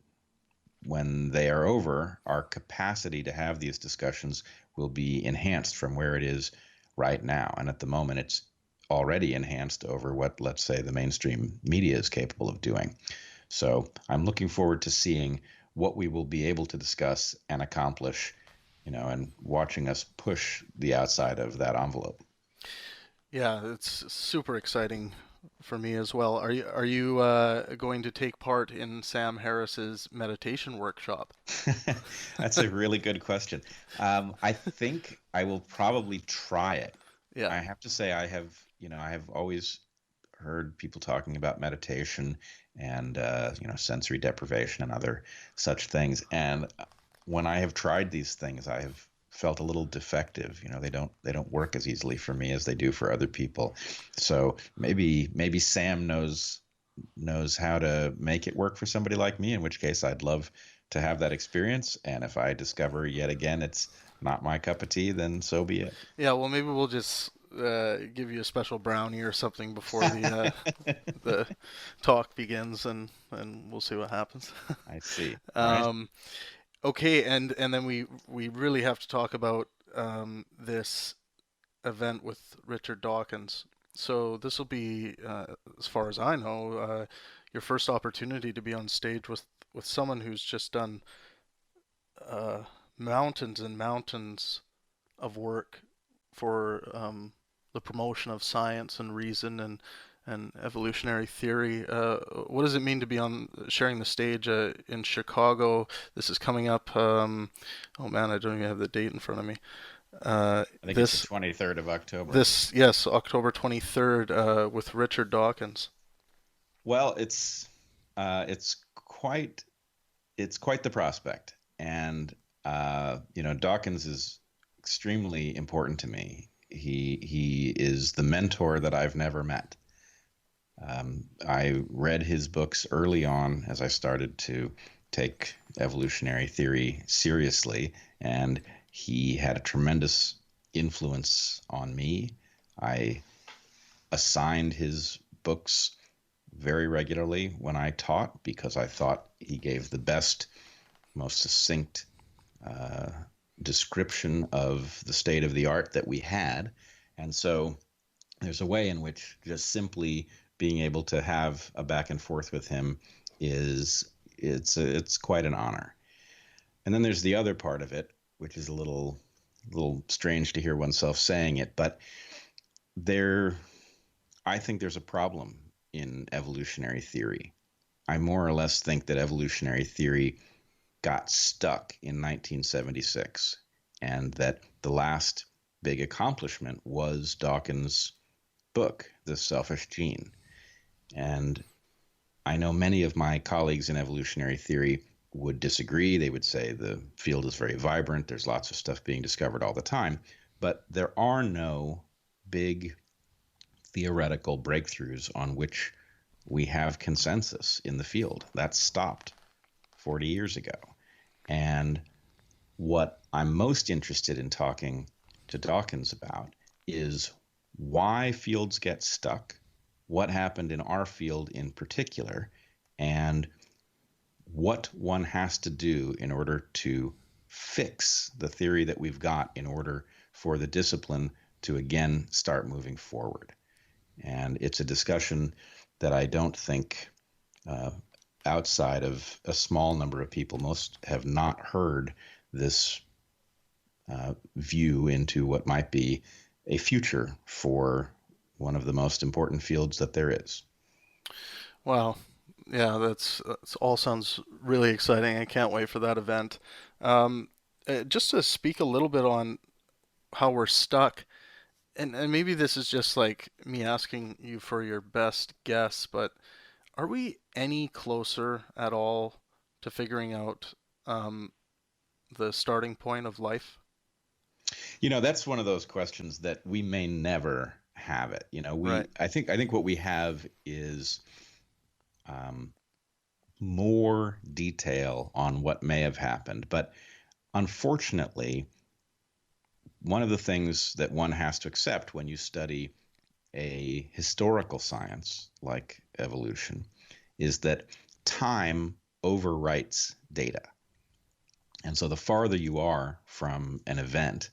when they are over, our capacity to have these discussions will be enhanced from where it is right now. And at the moment, it's already enhanced over what, let's say, the mainstream media is capable of doing. So I'm looking forward to seeing what we will be able to discuss and accomplish, and watching us push the outside of that envelope. Yeah, it's super exciting for me as well. Are you going to take part in Sam Harris's meditation workshop? That's a really good question. I think I will probably try it. Yeah. I have to say I have always heard people talking about meditation and sensory deprivation and other such things. And when I have tried these things, I have felt a little defective. They don't work as easily for me as they do for other people. So maybe Sam knows how to make it work for somebody like me, in which case I'd love to have that experience. And if I discover yet again it's not my cup of tea, then so be it. Yeah, well, maybe we'll just give you a special brownie or something before the the talk begins, and we'll see what happens. I see. All right. Okay, and then we really have to talk about this event with Richard Dawkins. So this will be, as far as I know, your first opportunity to be on stage with someone who's just done mountains and mountains of work for the promotion of science and reason and evolutionary theory. What does it mean to be on sharing the stage in Chicago? This is coming up. Oh man, I don't even have the date in front of me. I think it's the 23rd of October. Yes, October 23rd with Richard Dawkins. Well, it's quite the prospect, and Dawkins is extremely important to me. He is the mentor that I've never met. I read his books early on as I started to take evolutionary theory seriously, and he had a tremendous influence on me. I assigned his books very regularly when I taught because I thought he gave the best, most succinct description of the state of the art that we had. And so there's a way in which just simply being able to have a back and forth with him it's quite an honor. And then there's the other part of it, which is a little strange to hear oneself saying it, but I think there's a problem in evolutionary theory. I more or less think that evolutionary theory got stuck in 1976, and that the last big accomplishment was Dawkins' book, The Selfish Gene. And I know many of my colleagues in evolutionary theory would disagree. They would say the field is very vibrant. There's lots of stuff being discovered all the time. but there are no big theoretical breakthroughs on which we have consensus in the field. That stopped 40 years ago. And what I'm most interested in talking to Dawkins about is why fields get stuck, what happened in our field in particular, and what one has to do in order to fix the theory that we've got in order for the discipline to again start moving forward. And it's a discussion that I don't think outside of a small number of people, most have not heard this view into what might be a future for one of the most important fields that there is. Wow. Yeah, that's all sounds really exciting. I can't wait for that event. Um, just to speak a little bit on how we're stuck, and maybe this is just like me asking you for your best guess, but are we any closer at all to figuring out um, the starting point of life? That's one of those questions that we may never have it. Right. I think what we have is um, more detail on what may have happened. But unfortunately, one of the things that one has to accept when you study a historical science like evolution is that time overwrites data. And so the farther you are from an event,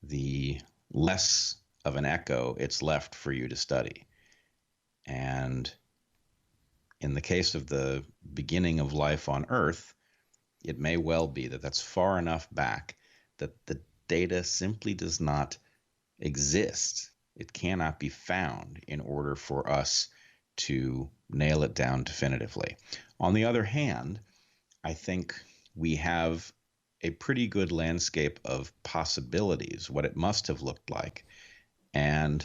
the less of an echo it's left for you to study. And in the case of the beginning of life on Earth, it may well be that that's far enough back that the data simply does not exist. It cannot be found in order for us to nail it down definitively. On the other hand, I think we have a pretty good landscape of possibilities, what it must have looked like. And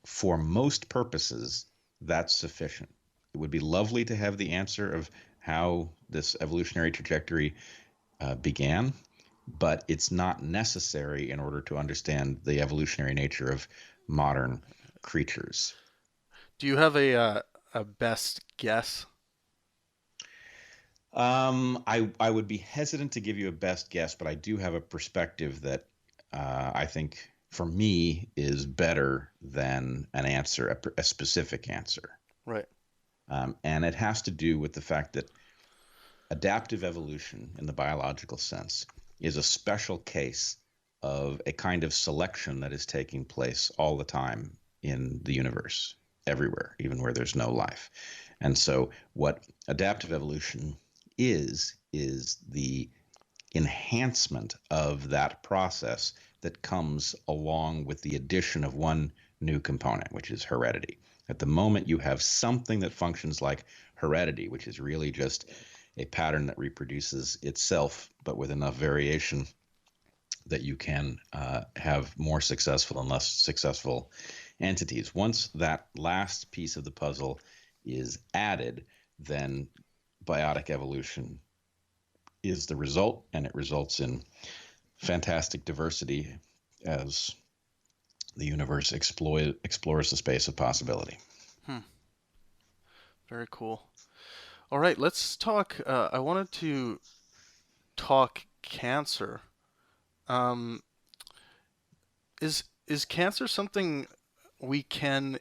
for most purposes, that's sufficient. It would be lovely to have the answer of how this evolutionary trajectory began, but it's not necessary in order to understand the evolutionary nature of modern creatures. Do you have a best guess? I would be hesitant to give you a best guess, but I do have a perspective that I think for me is better than an answer, a specific answer. Right. And it has to do with the fact that adaptive evolution in the biological sense is a special case of a kind of selection that is taking place all the time in the universe, everywhere, even where there's no life. And so what adaptive evolution is the enhancement of that process that comes along with the addition of one new component, which is heredity. At the moment you have something that functions like heredity, which is really just a pattern that reproduces itself, but with enough variation that you can have more successful and less successful entities. Once that last piece of the puzzle is added, then biotic evolution is the result, and it results in fantastic diversity as the universe explores the space of possibility. Very cool. All right, let's talk. I wanted to talk cancer. Um, is cancer something we can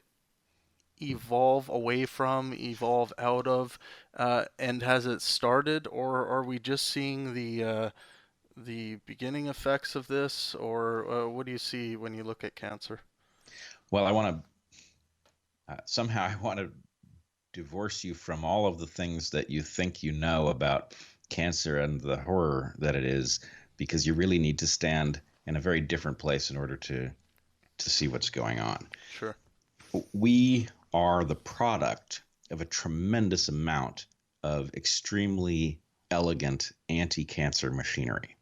evolve away from, evolve out of, and has it started, or are we just seeing the beginning effects of this, or what do you see when you look at cancer? Well, I want to somehow I want to divorce you from all of the things that you think you know about cancer and the horror that it is, because you really need to stand in a very different place in order to see what's going on. Sure. We are the product of a tremendous amount of extremely elegant anti-cancer machinery.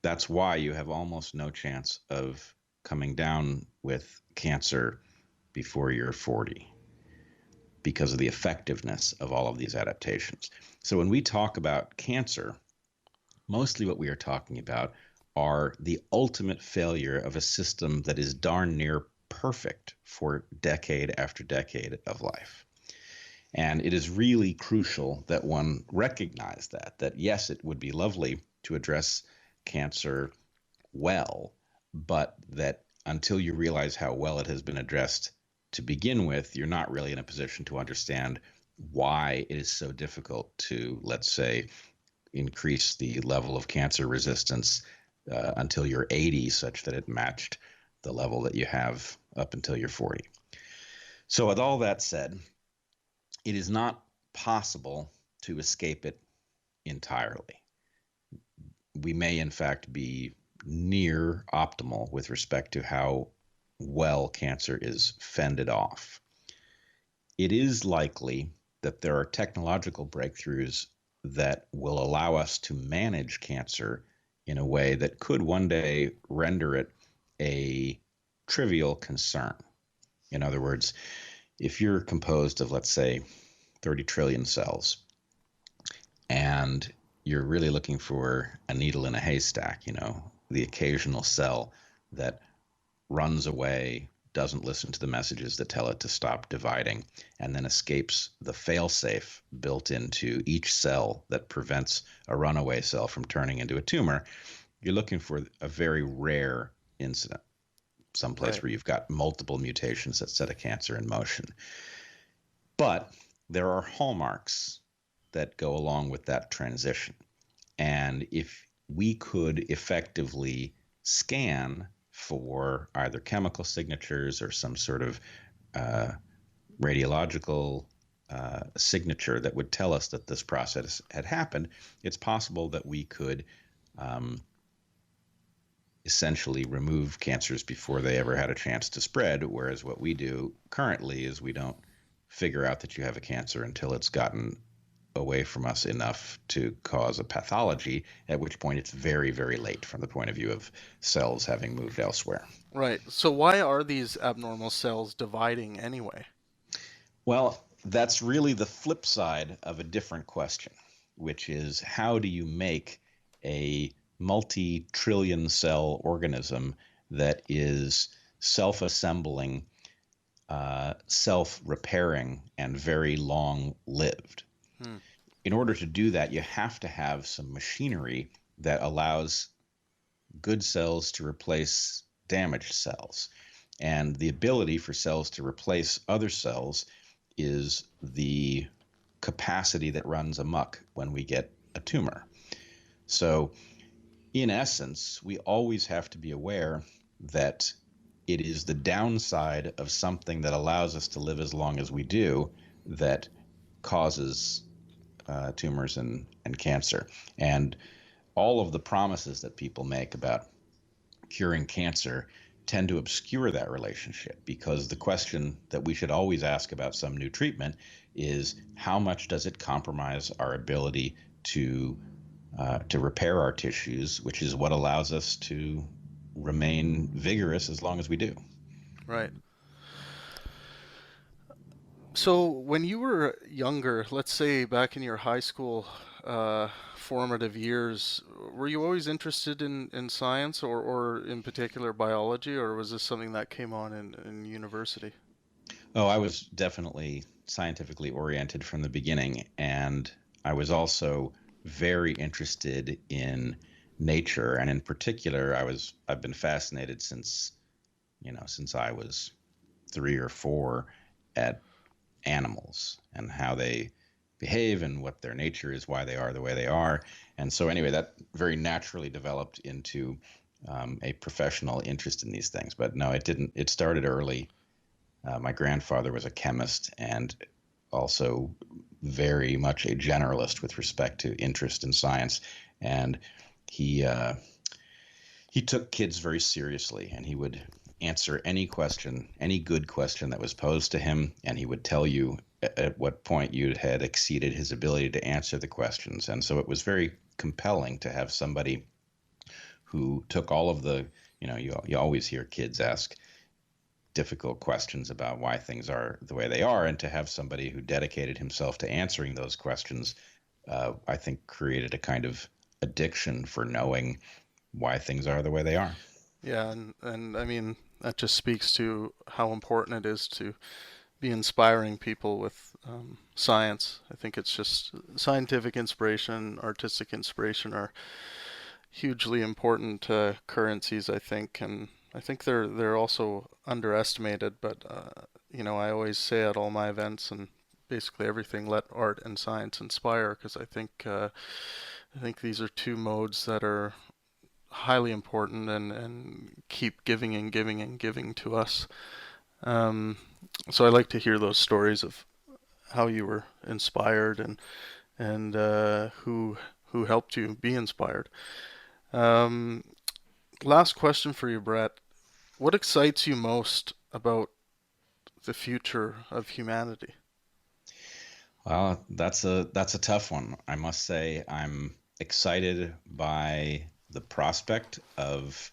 That's why you have almost no chance of coming down with cancer before you're 40, because of the effectiveness of all of these adaptations. So when we talk about cancer, mostly what we are talking about are the ultimate failure of a system that is darn near perfect for decade after decade of life. And it is really crucial that one recognize that yes, it would be lovely to address cancer well, but that until you realize how well it has been addressed to begin with, you're not really in a position to understand why it is so difficult to, let's say, increase the level of cancer resistance until you're 80, such that it matched the level that you have up until you're 40. So with all that said, it is not possible to escape it entirely. We may, in fact, be near optimal with respect to how well cancer is fended off. It is likely that there are technological breakthroughs that will allow us to manage cancer in a way that could one day render it a trivial concern. In other words, if you're composed of, let's say, 30 trillion cells, and you're really looking for a needle in a haystack, the occasional cell that runs away, doesn't listen to the messages that tell it to stop dividing, and then escapes the fail-safe built into each cell that prevents a runaway cell from turning into a tumor, you're looking for a very rare incident, someplace Right. where you've got multiple mutations that set a cancer in motion. But there are hallmarks that go along with that transition. And if we could effectively scan for either chemical signatures or some sort of radiological signature that would tell us that this process had happened, it's possible that we could essentially remove cancers before they ever had a chance to spread, whereas what we do currently is we don't figure out that you have a cancer until it's gotten away from us enough to cause a pathology, at which point it's very, very late from the point of view of cells having moved elsewhere. Right. So why are these abnormal cells dividing anyway? Well, that's really the flip side of a different question, which is how do you make a multi-trillion cell organism that is self-assembling, self-repairing, and very long-lived? Hmm. In order to do that, you have to have some machinery that allows good cells to replace damaged cells. And the ability for cells to replace other cells is the capacity that runs amok when we get a tumor. So, in essence, we always have to be aware that it is the downside of something that allows us to live as long as we do that causes tumors and cancer. And all of the promises that people make about curing cancer tend to obscure that relationship, because the question that we should always ask about some new treatment is how much does it compromise our ability to repair our tissues, which is what allows us to remain vigorous as long as we do. Right. So when you were younger, let's say back in your high school formative years, were you always interested in science or in particular biology, or was this something that came on in university? Oh, I was definitely scientifically oriented from the beginning, and I was also very interested in nature, and in particular, I've been fascinated since I was 3 or 4 at animals and how they behave and what their nature is, why they are the way they are. And so anyway, that very naturally developed into a professional interest in these things. But no, it didn't. It started early. My grandfather was a chemist and also very much a generalist with respect to interest in science. And he he took kids very seriously, and he would answer any question, any good question that was posed to him, and he would tell you at what point you had exceeded his ability to answer the questions. And so it was very compelling to have somebody who took all of the, you always hear kids ask difficult questions about why things are the way they are, and to have somebody who dedicated himself to answering those questions, I think created a kind of addiction for knowing why things are the way they are. Yeah, and I mean, that just speaks to how important it is to be inspiring people with science. I think it's just scientific inspiration, artistic inspiration are hugely important currencies, I think, and I think they're also underestimated. But I always say at all my events and basically everything, let art and science inspire, because I think these are two modes that are highly important and keep giving and giving and giving to us. Um, so I like to hear those stories of how you were inspired and who helped you be inspired. Um, Last question for you, Brett. What excites you most about the future of humanity? Well, that's a tough one. I must say I'm excited by the prospect of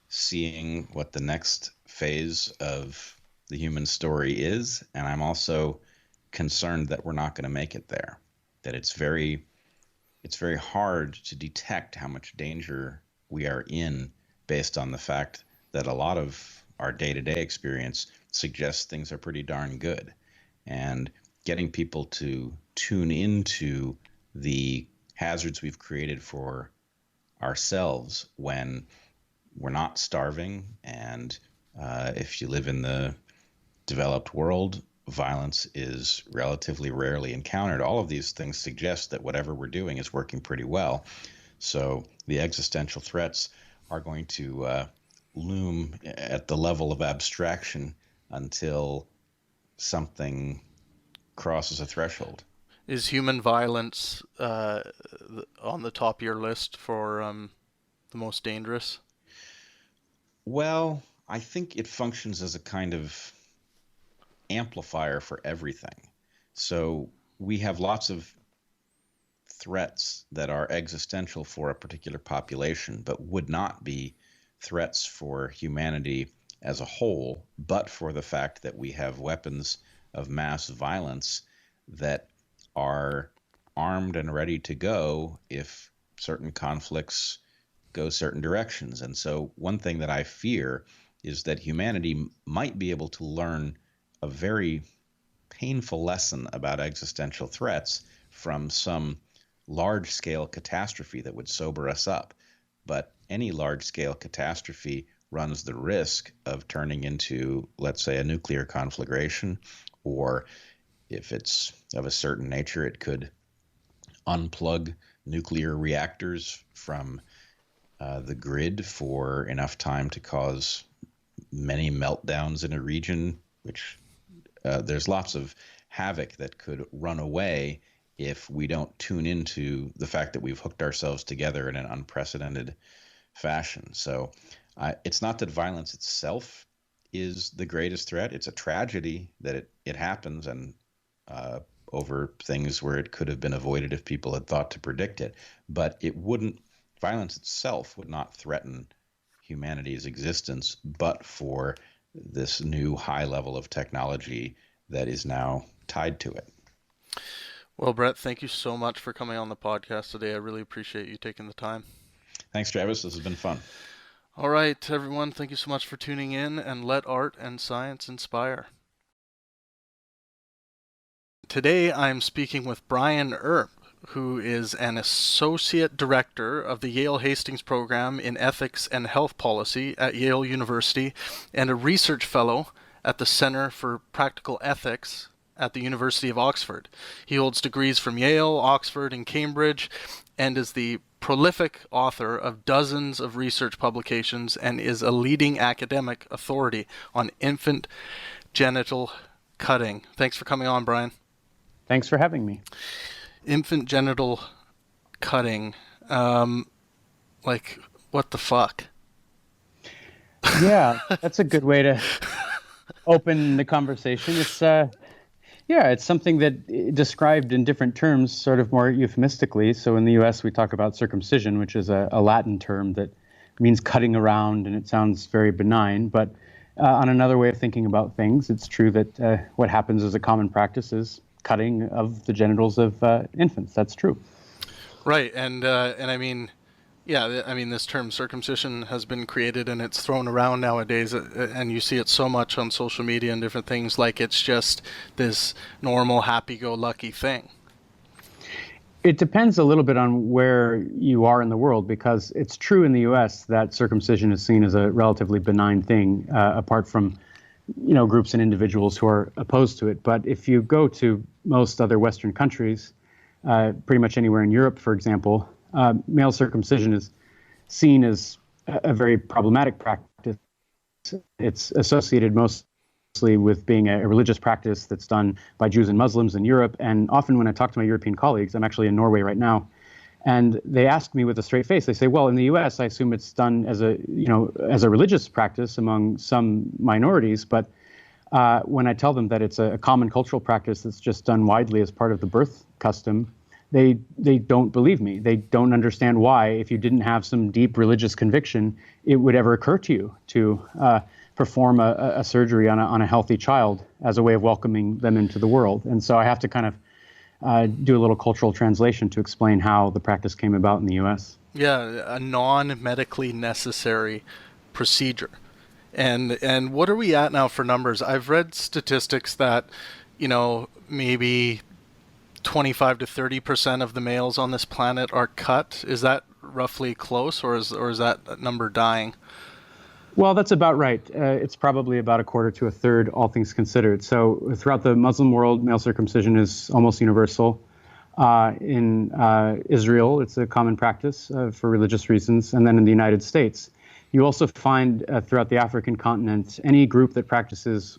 seeing what the next phase of the human story is, and I'm also concerned that we're not going to make it there. That it's very hard to detect how much danger we are in based on the fact that a lot of our day-to-day experience suggests things are pretty darn good. And getting people to tune into the hazards we've created for ourselves when we're not starving, and if you live in the developed world, violence is relatively rarely encountered. All of these things suggest that whatever we're doing is working pretty well. So the existential threats are going to loom at the level of abstraction until something crosses a threshold. Is human violence on the top of your list for the most dangerous? Well, I think it functions as a kind of amplifier for everything. So we have lots of threats that are existential for a particular population, but would not be threats for humanity as a whole, but for the fact that we have weapons of mass violence that are armed and ready to go if certain conflicts go certain directions. And so, one thing that I fear is that humanity might be able to learn a very painful lesson about existential threats from some large scale catastrophe that would sober us up. But any large scale catastrophe runs the risk of turning into, let's say, a nuclear conflagration, or if it's of a certain nature, it could unplug nuclear reactors from the grid for enough time to cause many meltdowns in a region, which there's lots of havoc that could run away if we don't tune into the fact that we've hooked ourselves together in an unprecedented fashion. So it's not that violence itself is the greatest threat. It's a tragedy that it happens, and over things where it could have been avoided if people had thought to predict it. But violence itself would not threaten humanity's existence, but for this new high level of technology that is now tied to it. Well, Brett, thank you so much for coming on the podcast today. I really appreciate you taking the time. Thanks, Travis. This has been fun. All right, everyone, thank you so much for tuning in, and let art and science inspire. Today I'm speaking with Brian Earp, who is an Associate Director of the Yale Hastings Program in Ethics and Health Policy at Yale University and a Research Fellow at the Center for Practical Ethics at the University of Oxford. He holds degrees from Yale, Oxford, and Cambridge, and is the prolific author of dozens of research publications and is a leading academic authority on infant genital cutting. Thanks for coming on, Brian. Thanks for having me. Infant genital cutting. What the fuck? Yeah, that's a good way to open the conversation. It's something that described in different terms, sort of more euphemistically. So in the U.S., we talk about circumcision, which is a Latin term that means cutting around, and it sounds very benign. But on another way of thinking about things, it's true that what happens as a common practice is cutting of the genitals of infants. That's true. Right, and I mean, Yeah, I mean, this term circumcision has been created and it's thrown around nowadays, and you see it so much on social media and different things, like it's just this normal, happy-go-lucky thing. It depends a little bit on where you are in the world, because it's true in the U.S. that circumcision is seen as a relatively benign thing, apart from, groups and individuals who are opposed to it. But if you go to most other Western countries, pretty much anywhere in Europe, for example, male circumcision is seen as a very problematic practice. It's associated mostly with being a religious practice that's done by Jews and Muslims in Europe. And often when I talk to my European colleagues, I'm actually in Norway right now, and they ask me with a straight face, they say, well, in the US, I assume it's done as a religious practice among some minorities. But when I tell them that it's a common cultural practice that's just done widely as part of the birth custom, they don't believe me. They don't understand why, if you didn't have some deep religious conviction, it would ever occur to you to perform a surgery on a healthy child as a way of welcoming them into the world. And so I have to kind of do a little cultural translation to explain how the practice came about in the U.S. Yeah, a non-medically necessary procedure. And what are we at now for numbers? I've read statistics that, maybe 25 to 30% of the males on this planet are cut. Is that roughly close, or is that number dying? Well, that's about right. It's probably about a quarter to a third, all things considered. So throughout the Muslim world, male circumcision is almost universal. In Israel, it's a common practice for religious reasons. And then in the United States, you also find throughout the African continent, any group that practices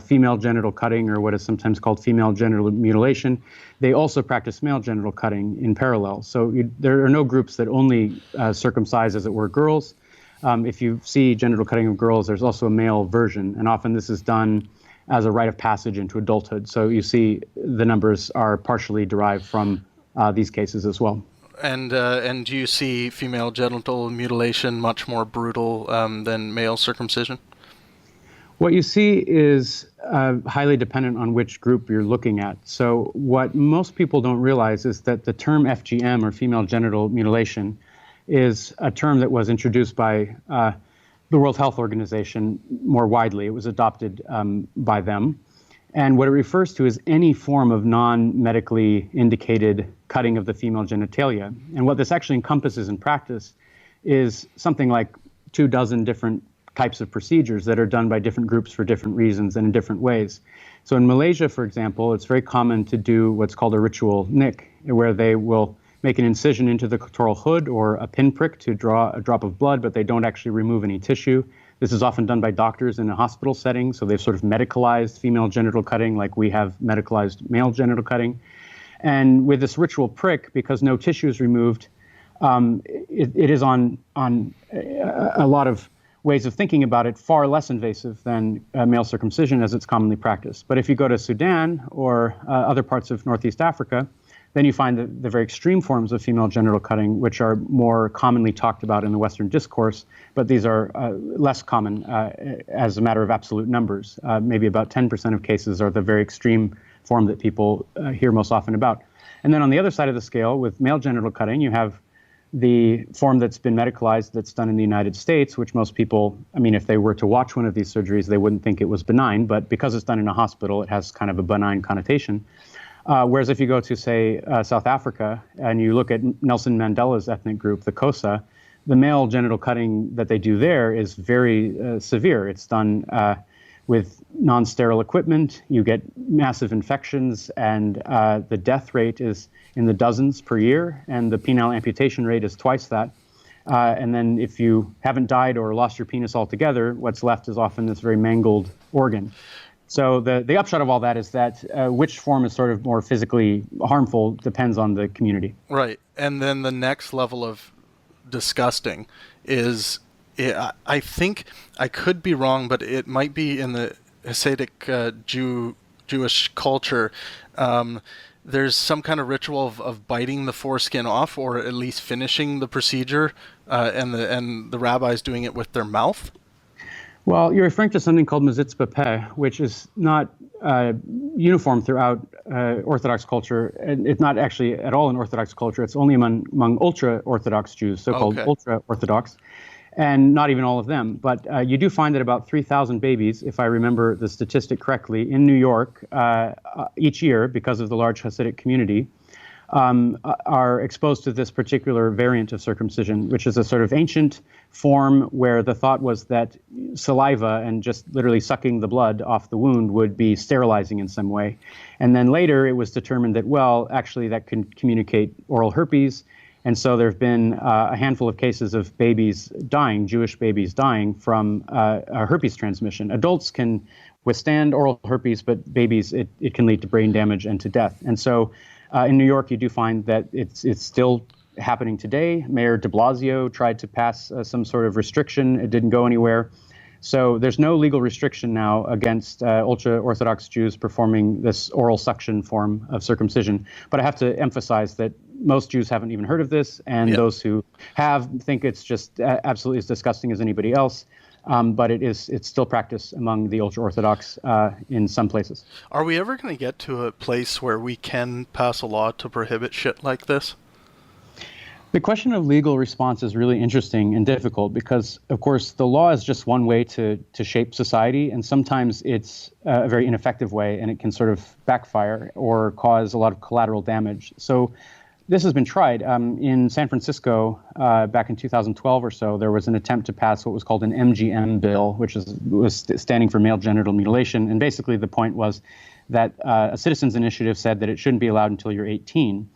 female genital cutting, or what is sometimes called female genital mutilation, they also practice male genital cutting in parallel. So there are no groups that only circumcise, as it were, girls. If you see genital cutting of girls, there's also a male version, and often this is done as a rite of passage into adulthood. So you see the numbers are partially derived from these cases as well. And do you see female genital mutilation much more brutal than male circumcision? What you see is highly dependent on which group you're looking at. So what most people don't realize is that the term FGM, or female genital mutilation, is a term that was introduced by the World Health Organization more widely. It was adopted by them. And what it refers to is any form of non-medically indicated cutting of the female genitalia. And what this actually encompasses in practice is something like 24 different types of procedures that are done by different groups for different reasons and in different ways. So in Malaysia, for example, it's very common to do what's called a ritual nick, where they will make an incision into the clitoral hood or a pinprick to draw a drop of blood, but they don't actually remove any tissue. This is often done by doctors in a hospital setting, so they've sort of medicalized female genital cutting like we have medicalized male genital cutting. And with this ritual prick, because no tissue is removed, it is on a lot of ways of thinking about it far less invasive than male circumcision as it's commonly practiced. But if you go to Sudan or other parts of Northeast Africa, then you find the very extreme forms of female genital cutting, which are more commonly talked about in the Western discourse, but these are less common as a matter of absolute numbers. Maybe about 10% of cases are the very extreme form that people hear most often about. And then on the other side of the scale, with male genital cutting, you have the form that's been medicalized that's done in the United States, which most people, I mean, if they were to watch one of these surgeries, they wouldn't think it was benign, but because it's done in a hospital, it has kind of a benign connotation. Whereas if you go to, say, South Africa and you look at Nelson Mandela's ethnic group, the Xhosa, the male genital cutting that they do there is very severe. It's done with non-sterile equipment. You get massive infections, and the death rate is in the dozens per year, and the penile amputation rate is twice that. And then if you haven't died or lost your penis altogether, what's left is often this very mangled organ. So the upshot of all that is that which form is sort of more physically harmful depends on the community. Right. And then the next level of disgusting is, I think, I could be wrong, but it might be in the Hasidic Jewish culture. There's some kind of ritual of biting the foreskin off, or at least finishing the procedure, and the rabbis doing it with their mouth. Well, you're referring to something called Mitzvah Peh, which is not uniform throughout Orthodox culture, and it's not actually at all in Orthodox culture. It's only among ultra-Orthodox Jews, so-called ultra-Orthodox, and not even all of them. But you do find that about 3,000 babies, if I remember the statistic correctly, in New York each year, because of the large Hasidic community, are exposed to this particular variant of circumcision, which is a sort of ancient form where the thought was that saliva and just literally sucking the blood off the wound would be sterilizing in some way. And then later it was determined that, well, actually that can communicate oral herpes. And so there have been a handful of cases of babies dying, Jewish babies dying from a herpes transmission. Adults can withstand oral herpes, but babies, it can lead to brain damage and to death. And so in New York, you do find that it's still happening today. Mayor de Blasio tried to pass some sort of restriction. It didn't go anywhere. So there's no legal restriction now against ultra-Orthodox Jews performing this oral suction form of circumcision. But I have to emphasize that most Jews haven't even heard of this, and those who have think it's just absolutely as disgusting as anybody else. But it's still practiced among the ultra-Orthodox in some places. Are we ever going to get to a place where we can pass a law to prohibit shit like this? The question of legal response is really interesting and difficult because, of course, the law is just one way to shape society, and sometimes it's a very ineffective way, and it can sort of backfire or cause a lot of collateral damage. So this has been tried. In San Francisco, back in 2012 or so, there was an attempt to pass what was called an MGM bill, which was standing for male genital mutilation. And basically the point was that a citizens' initiative said that it shouldn't be allowed until you're 18.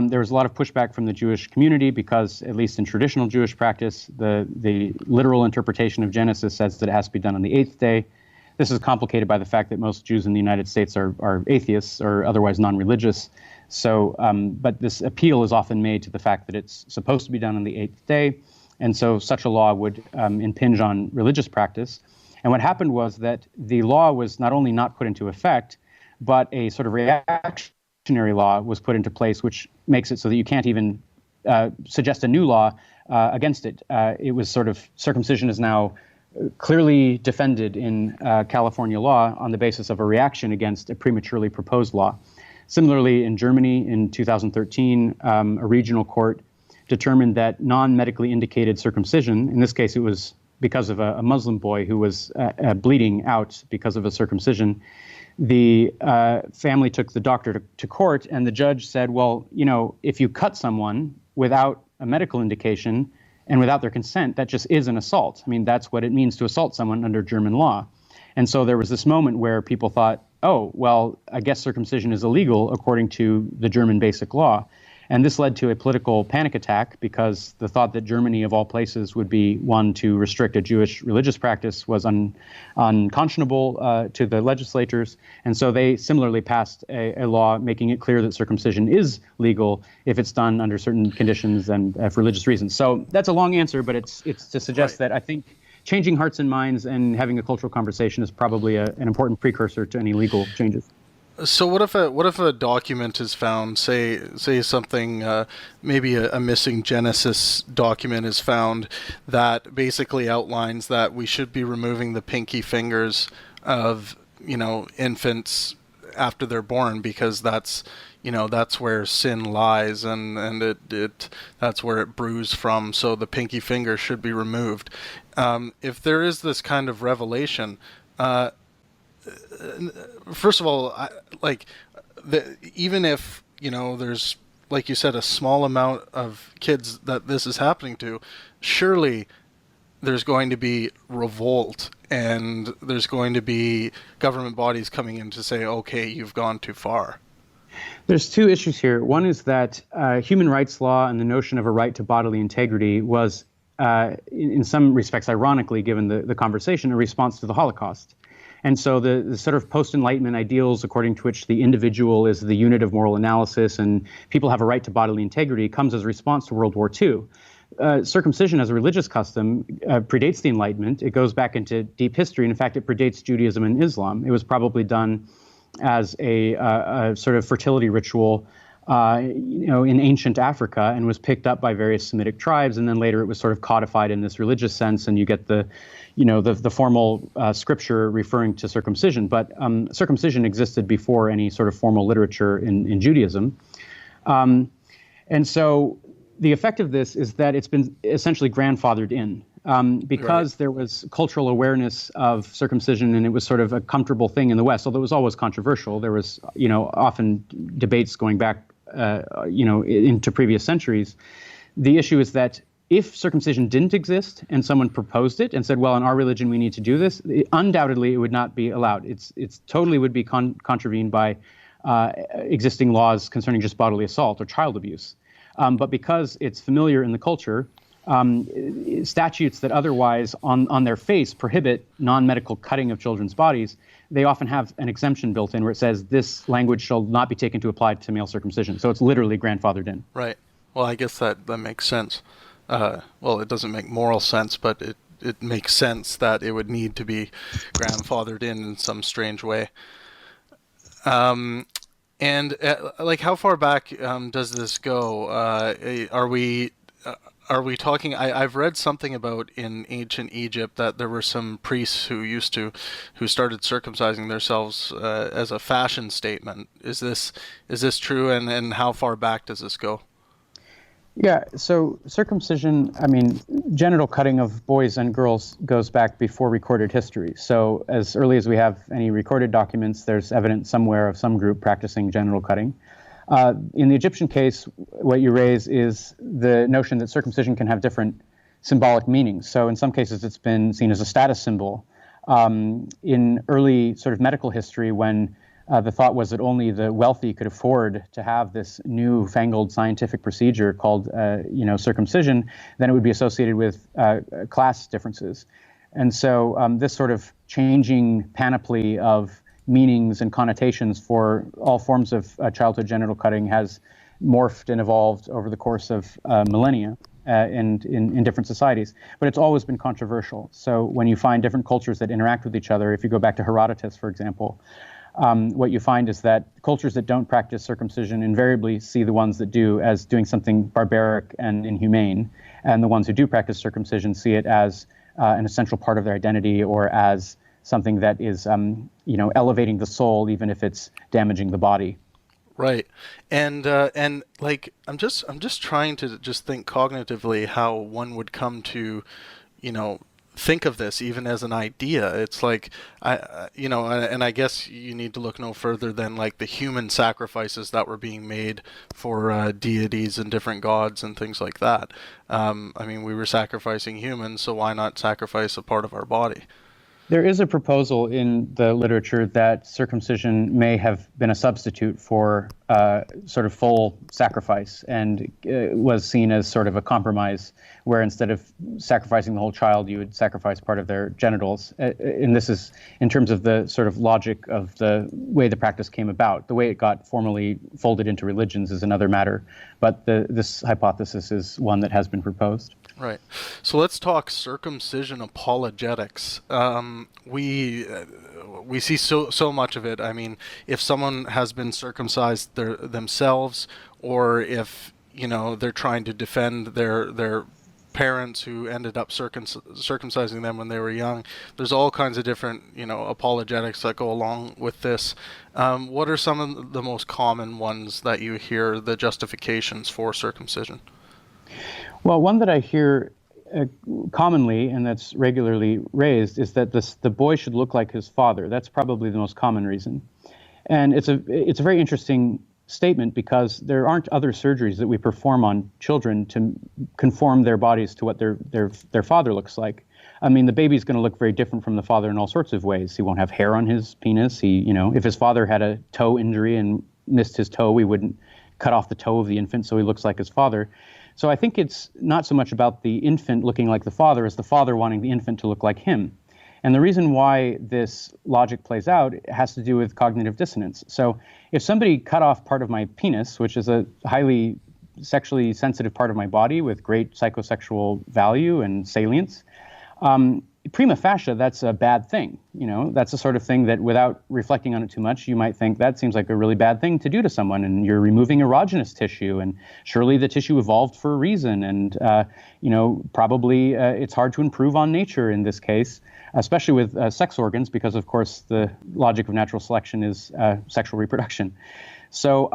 There was a lot of pushback from the Jewish community because, at least in traditional Jewish practice, the literal interpretation of Genesis says that it has to be done on the 8th day. This is complicated by the fact that most Jews in the United States are atheists or otherwise non-religious. So, but this appeal is often made to the fact that it's supposed to be done on the 8th day. And so such a law would impinge on religious practice. And what happened was that the law was not only not put into effect, but a sort of reactionary law was put into place, which makes it so that you can't even suggest a new law against it. It was sort of circumcision is now clearly defended in California law on the basis of a reaction against a prematurely proposed law. Similarly, in Germany in 2013, a regional court determined that non-medically indicated circumcision, in this case it was because of a Muslim boy who was bleeding out because of a circumcision, the family took the doctor to court, and the judge said, well, you know, if you cut someone without a medical indication and without their consent, that just is an assault. I mean, that's what it means to assault someone under German law. And so there was this moment where people thought, oh, well, I guess circumcision is illegal according to the German basic law. And this led to a political panic attack because the thought that Germany, of all places, would be one to restrict a Jewish religious practice was unconscionable to the legislators. And so they similarly passed a law making it clear that circumcision is legal if it's done under certain conditions and for religious reasons. So that's a long answer, but it's to suggest that I think changing hearts and minds and having a cultural conversation is probably an important precursor to any legal changes. So what if a document is found, say something, maybe a missing Genesis document is found that basically outlines that we should be removing the pinky fingers of, you know, infants after they're born because that's where sin lies and it that's where it brews from. So the pinky finger should be removed. If there is this kind of revelation, first of all, even if, you know, there's, like you said, a small amount of kids that this is happening to, surely there's going to be revolt and there's going to be government bodies coming in to say, okay, you've gone too far. There's two issues here. One is that human rights law and the notion of a right to bodily integrity was, in some respects, ironically, given the conversation, a response to the Holocaust. And so the sort of post-Enlightenment ideals according to which the individual is the unit of moral analysis and people have a right to bodily integrity comes as a response to World War II. Circumcision as a religious custom predates the Enlightenment. It goes back into deep history. And in fact, it predates Judaism and Islam. It was probably done as a sort of fertility ritual in ancient Africa, and was picked up by various Semitic tribes, and then later it was sort of codified in this religious sense, and you get the formal scripture referring to circumcision. But circumcision existed before any sort of formal literature in Judaism, and so the effect of this is that it's been essentially grandfathered in. Because there was cultural awareness of circumcision, and it was sort of a comfortable thing in the West, although it was always controversial. There was, often debates going back, into previous centuries. The issue is that if circumcision didn't exist and someone proposed it and said, well, in our religion we need to do this, undoubtedly it would not be allowed. It's totally would be contravened by existing laws concerning just bodily assault or child abuse. But because it's familiar in the culture, statutes that otherwise on their face prohibit non-medical cutting of children's bodies, they often have an exemption built in where it says this language shall not be taken to apply to male circumcision. So it's literally grandfathered in. Right. Well, I guess that makes sense. Well, it doesn't make moral sense, but it makes sense that it would need to be grandfathered in some strange way. And how far back does this go? Are we talking? I've read something about in ancient Egypt that there were some priests who started circumcising themselves as a fashion statement. Is this true? And how far back does this go? Yeah, so circumcision, genital cutting of boys and girls goes back before recorded history. So as early as we have any recorded documents, there's evidence somewhere of some group practicing genital cutting. In the Egyptian case, what you raise is the notion that circumcision can have different symbolic meanings. So in some cases, it's been seen as a status symbol. In early sort of medical history, when the thought was that only the wealthy could afford to have this newfangled scientific procedure called, circumcision, then it would be associated with class differences. And so this sort of changing panoply of meanings and connotations for all forms of childhood genital cutting has morphed and evolved over the course of millennia and in different societies. But it's always been controversial. So when you find different cultures that interact with each other, if you go back to Herodotus, for example, what you find is that cultures that don't practice circumcision invariably see the ones that do as doing something barbaric and inhumane, and the ones who do practice circumcision see it as an essential part of their identity or as something that is, elevating the soul, even if it's damaging the body. Right, and I'm just trying to just think cognitively how one would come to, think of this even as an idea. It's like and I guess you need to look no further than like the human sacrifices that were being made for deities and different gods and things like that. We were sacrificing humans, so why not sacrifice a part of our body? There is a proposal in the literature that circumcision may have been a substitute for sort of full sacrifice and was seen as sort of a compromise where instead of sacrificing the whole child, you would sacrifice part of their genitals. And this is in terms of the sort of logic of the way the practice came about. The way it got formally folded into religions is another matter, but this hypothesis is one that has been proposed. Right. So let's talk circumcision apologetics. We see so much of it. If someone has been circumcised themselves, or if they're trying to defend their parents who ended up circumcising them when they were young, there's all kinds of different apologetics that go along with this. What are some of the most common ones that you hear, the justifications for circumcision? Well, one that I hear commonly and that's regularly raised is that the boy should look like his father. That's probably the most common reason. And it's a very interesting statement because there aren't other surgeries that we perform on children to conform their bodies to what their father looks like. The baby's going to look very different from the father in all sorts of ways. He won't have hair on his penis. If his father had a toe injury and missed his toe, we wouldn't cut off the toe of the infant so he looks like his father. So I think it's not so much about the infant looking like the father as the father wanting the infant to look like him. And the reason why this logic plays out has to do with cognitive dissonance. So if somebody cut off part of my penis, which is a highly sexually sensitive part of my body with great psychosexual value and salience, prima facie, that's a bad thing. That's the sort of thing that without reflecting on it too much, you might think that seems like a really bad thing to do to someone. And you're removing erogenous tissue, and surely the tissue evolved for a reason. And, probably it's hard to improve on nature in this case, especially with sex organs, because, of course, the logic of natural selection is sexual reproduction. So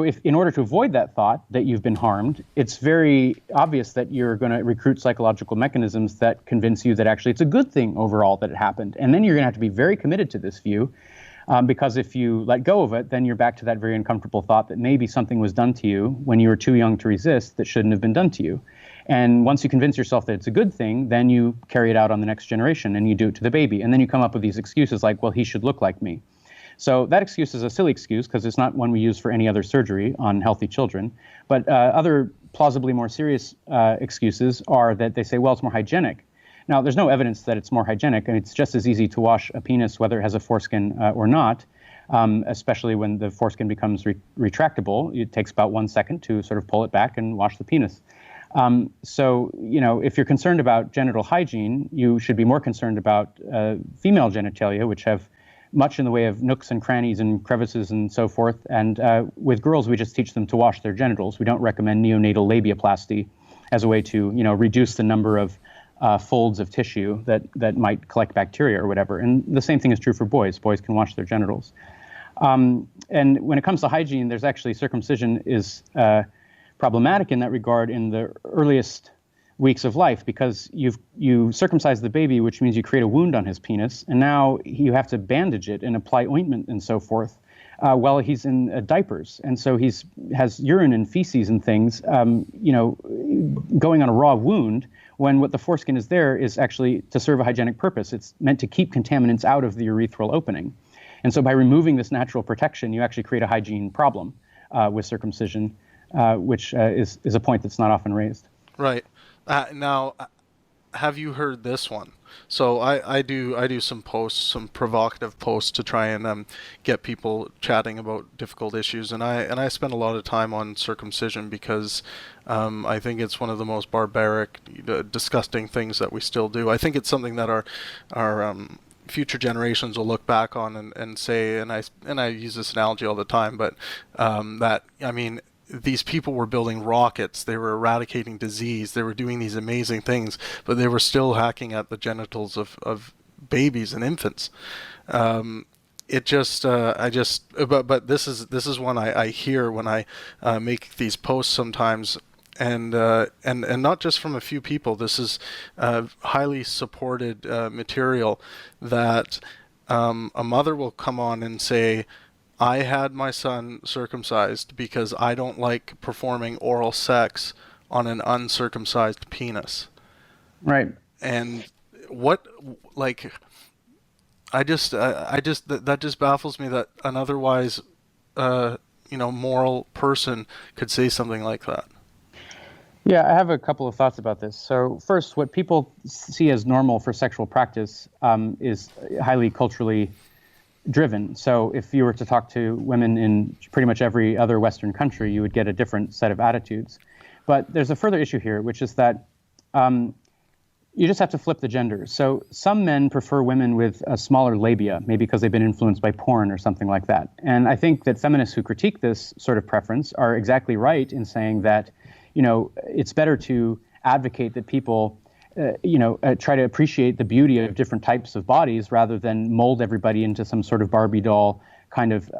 if in order to avoid that thought that you've been harmed, it's very obvious that you're going to recruit psychological mechanisms that convince you that actually it's a good thing overall that it happened. And then you're going to have to be very committed to this view, because if you let go of it, then you're back to that very uncomfortable thought that maybe something was done to you when you were too young to resist that shouldn't have been done to you. And once you convince yourself that it's a good thing, then you carry it out on the next generation and you do it to the baby. And then you come up with these excuses like, well, he should look like me. So that excuse is a silly excuse because it's not one we use for any other surgery on healthy children. But other plausibly more serious excuses are that they say, well, it's more hygienic. Now, there's no evidence that it's more hygienic, and it's just as easy to wash a penis whether it has a foreskin or not, especially when the foreskin becomes retractable. It takes about 1 second to sort of pull it back and wash the penis. So, if you're concerned about genital hygiene, you should be more concerned about female genitalia, which have much in the way of nooks and crannies and crevices and so forth. And with girls, we just teach them to wash their genitals. We don't recommend neonatal labiaplasty as a way to, reduce the number of folds of tissue that might collect bacteria or whatever. And the same thing is true for boys. Boys can wash their genitals. And when it comes to hygiene, there's actually circumcision is problematic in that regard in the earliest weeks of life, because you circumcise the baby, which means you create a wound on his penis, and now you have to bandage it and apply ointment and so forth while he's in diapers, and so has urine and feces and things, going on a raw wound. When what the foreskin is there is actually to serve a hygienic purpose. It's meant to keep contaminants out of the urethral opening, and so by removing this natural protection, you actually create a hygiene problem with circumcision, which is a point that's not often raised. Right. Now, have you heard this one? So I do some posts, some provocative posts to try and get people chatting about difficult issues, and I spend a lot of time on circumcision because I think it's one of the most barbaric, disgusting things that we still do. I think it's something that our future generations will look back on and say, and I use this analogy all the time, but these people were building rockets, they were eradicating disease, they were doing these amazing things, but they were still hacking at the genitals of babies and infants. But this is one I hear when I make these posts sometimes, and not just from a few people. This is highly supported material that a mother will come on and say, I had my son circumcised because I don't like performing oral sex on an uncircumcised penis. Right. And that just baffles me that an otherwise, moral person could say something like that. Yeah, I have a couple of thoughts about this. So first, what people see as normal for sexual practice is highly culturally driven. So if you were to talk to women in pretty much every other Western country, you would get a different set of attitudes. But there's a further issue here, which is that you just have to flip the genders. So some men prefer women with a smaller labia, maybe because they've been influenced by porn or something like that. And I think that feminists who critique this sort of preference are exactly right in saying that, it's better to advocate that people try to appreciate the beauty of different types of bodies rather than mold everybody into some sort of Barbie doll kind of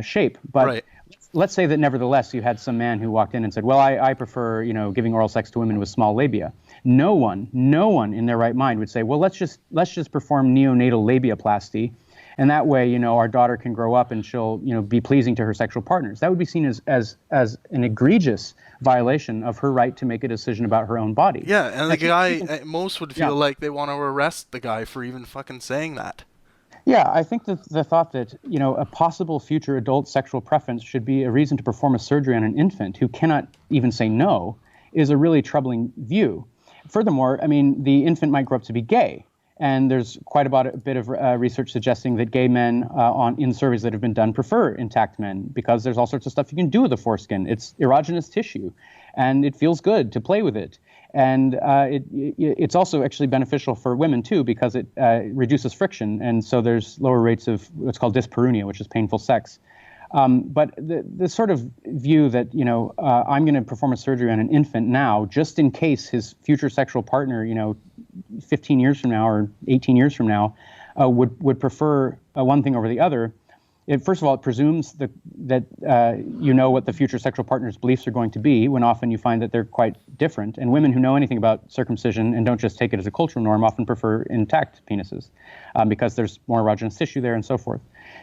shape. But right. Let's say that nevertheless you had some man who walked in and said, well, I prefer, giving oral sex to women with small labia. No one in their right mind would say, well, let's just perform neonatal labiaplasty. And that way, our daughter can grow up and she'll, be pleasing to her sexual partners. That would be seen as an egregious violation of her right to make a decision about her own body. Yeah, and the guy, most would feel like they want to arrest the guy for even fucking saying that. Yeah, I think that the thought that, a possible future adult sexual preference should be a reason to perform a surgery on an infant who cannot even say no is a really troubling view. Furthermore, the infant might grow up to be gay. And there's quite a bit of research suggesting that gay men in surveys that have been done prefer intact men because there's all sorts of stuff you can do with the foreskin. It's erogenous tissue, and it feels good to play with it. And it's also actually beneficial for women too, because it reduces friction, and so there's lower rates of what's called dyspareunia, which is painful sex. But the sort of view that, I'm going to perform a surgery on an infant now, just in case his future sexual partner, 15 years from now or 18 years from now, would prefer one thing over the other. First of all, it presumes that you know what the future sexual partner's beliefs are going to be, when often you find that they're quite different. And women who know anything about circumcision and don't just take it as a cultural norm often prefer intact penises because there's more erogenous tissue there and so forth.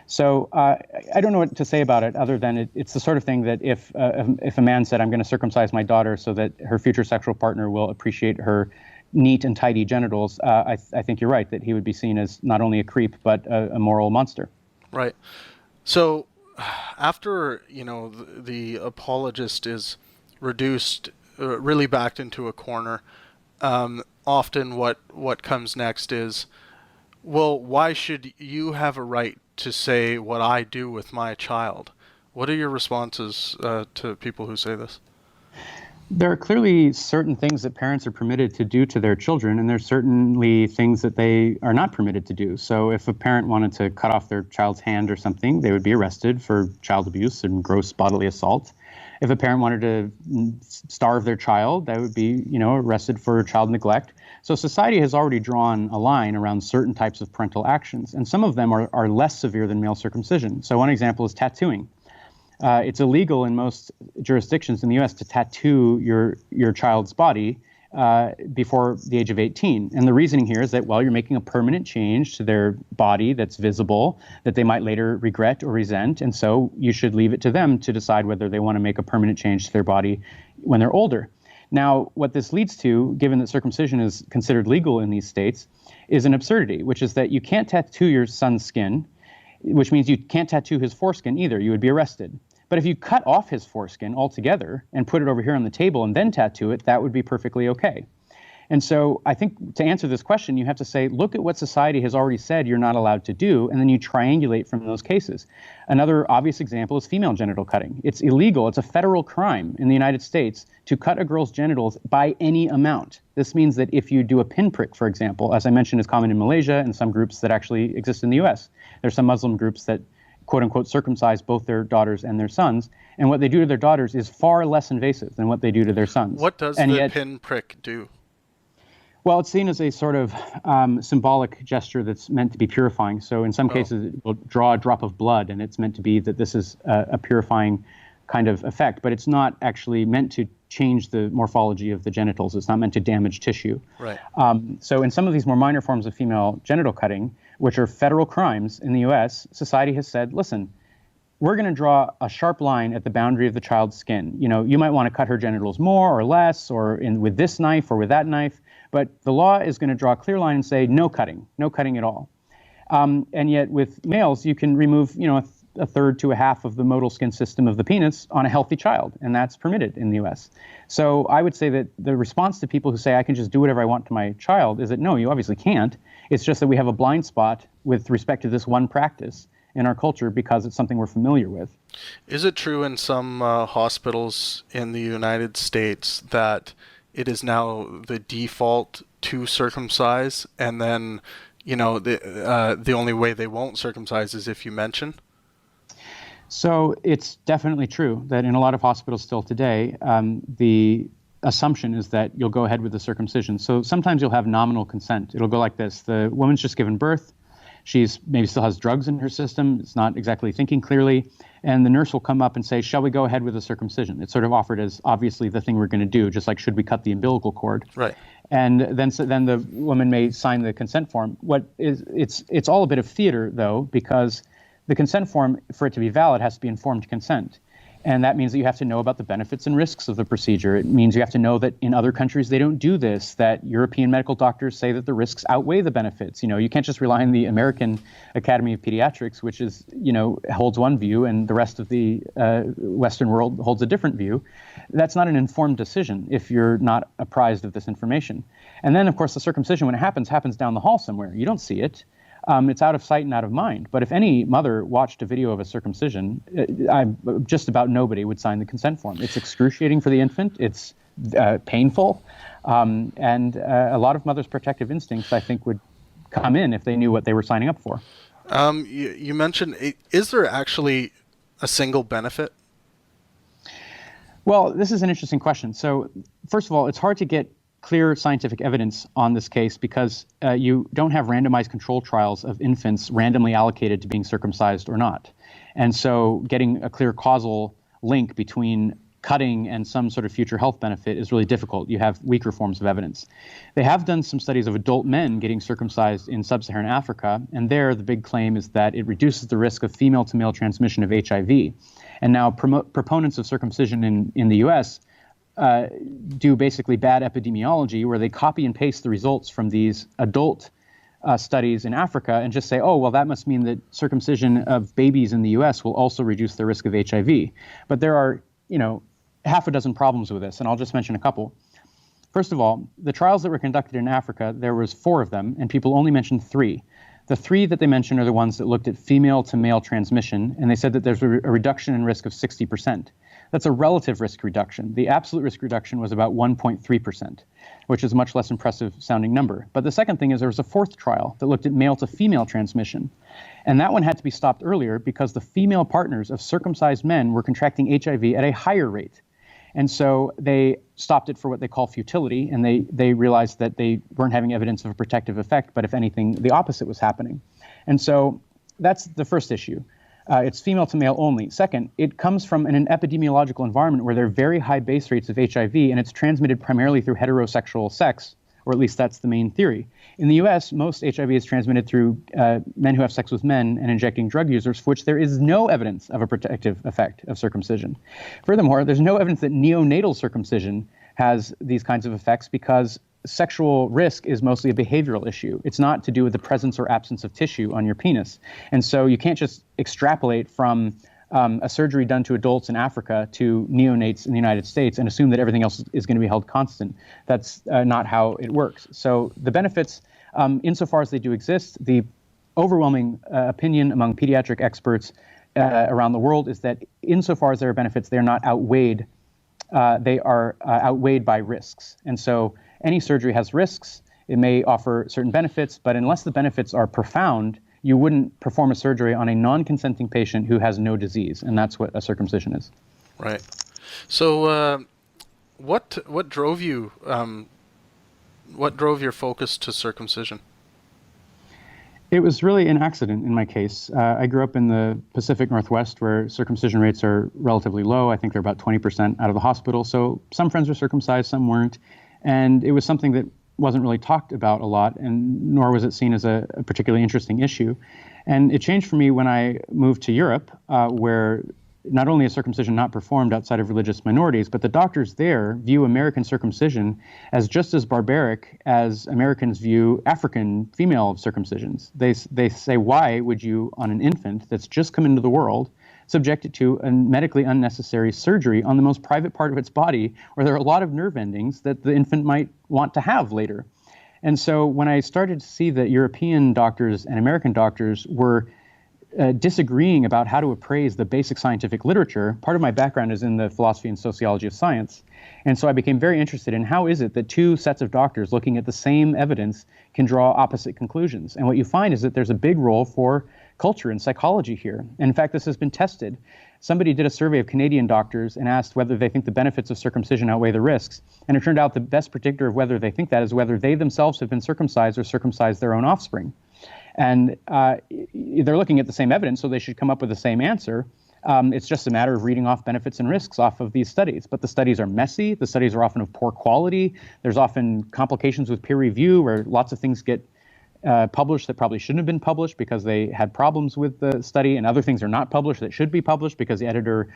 So I don't know what to say about it other than it's the sort of thing that if a man said, I'm going to circumcise my daughter so that her future sexual partner will appreciate her neat and tidy genitals, I think you're right, that he would be seen as not only a creep, but a moral monster. Right. So after, the apologist is reduced, really backed into a corner, often what comes next is, well, why should you have a right to say what I do with my child? What are your responses to people who say this? There are clearly certain things that parents are permitted to do to their children, and there's certainly things that they are not permitted to do. So if a parent wanted to cut off their child's hand or something, they would be arrested for child abuse and gross bodily assault. If a parent wanted to starve their child, that would be, arrested for child neglect. So society has already drawn a line around certain types of parental actions, and some of them are less severe than male circumcision. So one example is tattooing. It's illegal in most jurisdictions in the U.S. to tattoo your child's body before the age of 18. And the reasoning here is that, well, you're making a permanent change to their body that's visible, that they might later regret or resent, and so you should leave it to them to decide whether they want to make a permanent change to their body when they're older. Now, what this leads to, given that circumcision is considered legal in these states, is an absurdity, which is that you can't tattoo your son's skin, which means you can't tattoo his foreskin either. You would be arrested. But if you cut off his foreskin altogether and put it over here on the table and then tattoo it, that would be perfectly okay. And so I think to answer this question, you have to say, look at what society has already said you're not allowed to do, and then you triangulate from those cases. Another obvious example is female genital cutting. It's illegal. It's a federal crime in the United States to cut a girl's genitals by any amount. This means that if you do a pinprick, for example, as I mentioned, is common in Malaysia and some groups that actually exist in the US. There's some Muslim groups that quote unquote circumcise both their daughters and their sons, and what they do to their daughters is far less invasive than what they do to their sons. What does the pinprick do? Well, it's seen as a sort of symbolic gesture that's meant to be purifying. So in some cases, it will draw a drop of blood, and it's meant to be that this is a purifying kind of effect, but it's not actually meant to change the morphology of the genitals. It's not meant to damage tissue. Right. So in some of these more minor forms of female genital cutting, which are federal crimes in the U.S., society has said, listen, we're going to draw a sharp line at the boundary of the child's skin. You might want to cut her genitals more or less, or with this knife or with that knife, but the law is going to draw a clear line and say no cutting at all. And yet with males, you can remove, a third to a half of the motile skin system of the penis on a healthy child, and that's permitted in the U.S. So I would say that the response to people who say I can just do whatever I want to my child is that no, you obviously can't. It's just that we have a blind spot with respect to this one practice in our culture because it's something we're familiar with. Is it true in some hospitals in the United States that it is now the default to circumcise, and then, the only way they won't circumcise is if you mention? So it's definitely true that in a lot of hospitals still today, the assumption is that you'll go ahead with the circumcision. So sometimes you'll have nominal consent. It'll go like this. The woman's just given birth. She's maybe still has drugs in her system. It's not exactly thinking clearly. And the nurse will come up and say, shall we go ahead with the circumcision? It's sort of offered as obviously the thing we're going to do, just like should we cut the umbilical cord? Right. And then the woman may sign the consent form. It's all a bit of theater, though, because the consent form, for it to be valid, has to be informed consent. And that means that you have to know about the benefits and risks of the procedure. It means you have to know that in other countries they don't do this, that European medical doctors say that the risks outweigh the benefits. You can't just rely on the American Academy of Pediatrics, which is, holds one view and the rest of the Western world holds a different view. That's not an informed decision if you're not apprised of this information. And then, of course, the circumcision, when it happens down the hall somewhere. You don't see it. it's out of sight and out of mind. But if any mother watched a video of a circumcision, just about nobody would sign the consent form. It's excruciating for the infant. It's painful. And a lot of mothers' protective instincts, I think, would come in if they knew what they were signing up for. You mentioned, is there actually a single benefit? Well, this is an interesting question. So, first of all, it's hard to get clear scientific evidence on this case because you don't have randomized control trials of infants randomly allocated to being circumcised or not. And so getting a clear causal link between cutting and some sort of future health benefit is really difficult. You have weaker forms of evidence. They have done some studies of adult men getting circumcised in sub-Saharan Africa, and there the big claim is that it reduces the risk of female-to-male transmission of HIV. And now proponents of circumcision in the U.S. Do basically bad epidemiology where they copy and paste the results from these adult studies in Africa and just say, oh, well, that must mean that circumcision of babies in the U.S. will also reduce the risk of HIV. But there are, half a dozen problems with this, and I'll just mention a couple. First of all, the trials that were conducted in Africa, there was 4 of them, and people only mentioned 3. The 3 that they mentioned are the ones that looked at female-to-male transmission, and they said that there's a reduction in risk of 60%. That's a relative risk reduction. The absolute risk reduction was about 1.3%, which is a much less impressive sounding number. But the second thing is there was a 4th trial that looked at male-to-female transmission, and that one had to be stopped earlier because the female partners of circumcised men were contracting HIV at a higher rate. And so they stopped it for what they call futility, and they realized that they weren't having evidence of a protective effect, but if anything, the opposite was happening. And so that's the first issue. It's female to male only. Second, it comes from an epidemiological environment where there are very high base rates of HIV, and it's transmitted primarily through heterosexual sex, or at least that's the main theory. In the US, most HIV is transmitted through men who have sex with men and injecting drug users, for which there is no evidence of a protective effect of circumcision. Furthermore, there's no evidence that neonatal circumcision has these kinds of effects because sexual risk is mostly a behavioral issue. It's not to do with the presence or absence of tissue on your penis. And so you can't just extrapolate from a surgery done to adults in Africa to neonates in the United States and assume that everything else is going to be held constant. That's not how it works. So the benefits, insofar as they do exist, the overwhelming opinion among pediatric experts around the world is that insofar as there are benefits, they're not outweighed. They are outweighed by risks. And so any surgery has risks. It may offer certain benefits, but unless the benefits are profound, you wouldn't perform a surgery on a non-consenting patient who has no disease, and that's what a circumcision is. Right. So, what drove you? What drove your focus to circumcision? It was really an accident in my case. I grew up in the Pacific Northwest where circumcision rates are relatively low. I think they're about 20% out of the hospital. So some friends were circumcised, some weren't. And it was something that wasn't really talked about a lot, and nor was it seen as a particularly interesting issue. And it changed for me when I moved to Europe, where not only is circumcision not performed outside of religious minorities, but the doctors there view American circumcision as just as barbaric as Americans view African female circumcisions. They say, why would you, on an infant that's just come into the world, subject it to a medically unnecessary surgery on the most private part of its body, where there are a lot of nerve endings that the infant might want to have later? And so when I started to see that European doctors and American doctors were disagreeing about how to appraise the basic scientific literature, part of my background is in the philosophy and sociology of science. And so I became very interested in how is it that two sets of doctors looking at the same evidence can draw opposite conclusions. And what you find is that there's a big role for culture and psychology here. And in fact, this has been tested. Somebody did a survey of Canadian doctors and asked whether they think the benefits of circumcision outweigh the risks. And it turned out the best predictor of whether they think that is whether they themselves have been circumcised or circumcised their own offspring. And they're looking at the same evidence, so they should come up with the same answer. It's just a matter of reading off benefits and risks off of these studies. But the studies are messy. The studies are often of poor quality. There's often complications with peer review where lots of things get published that probably shouldn't have been published because they had problems with the study, and other things are not published that should be published because the editor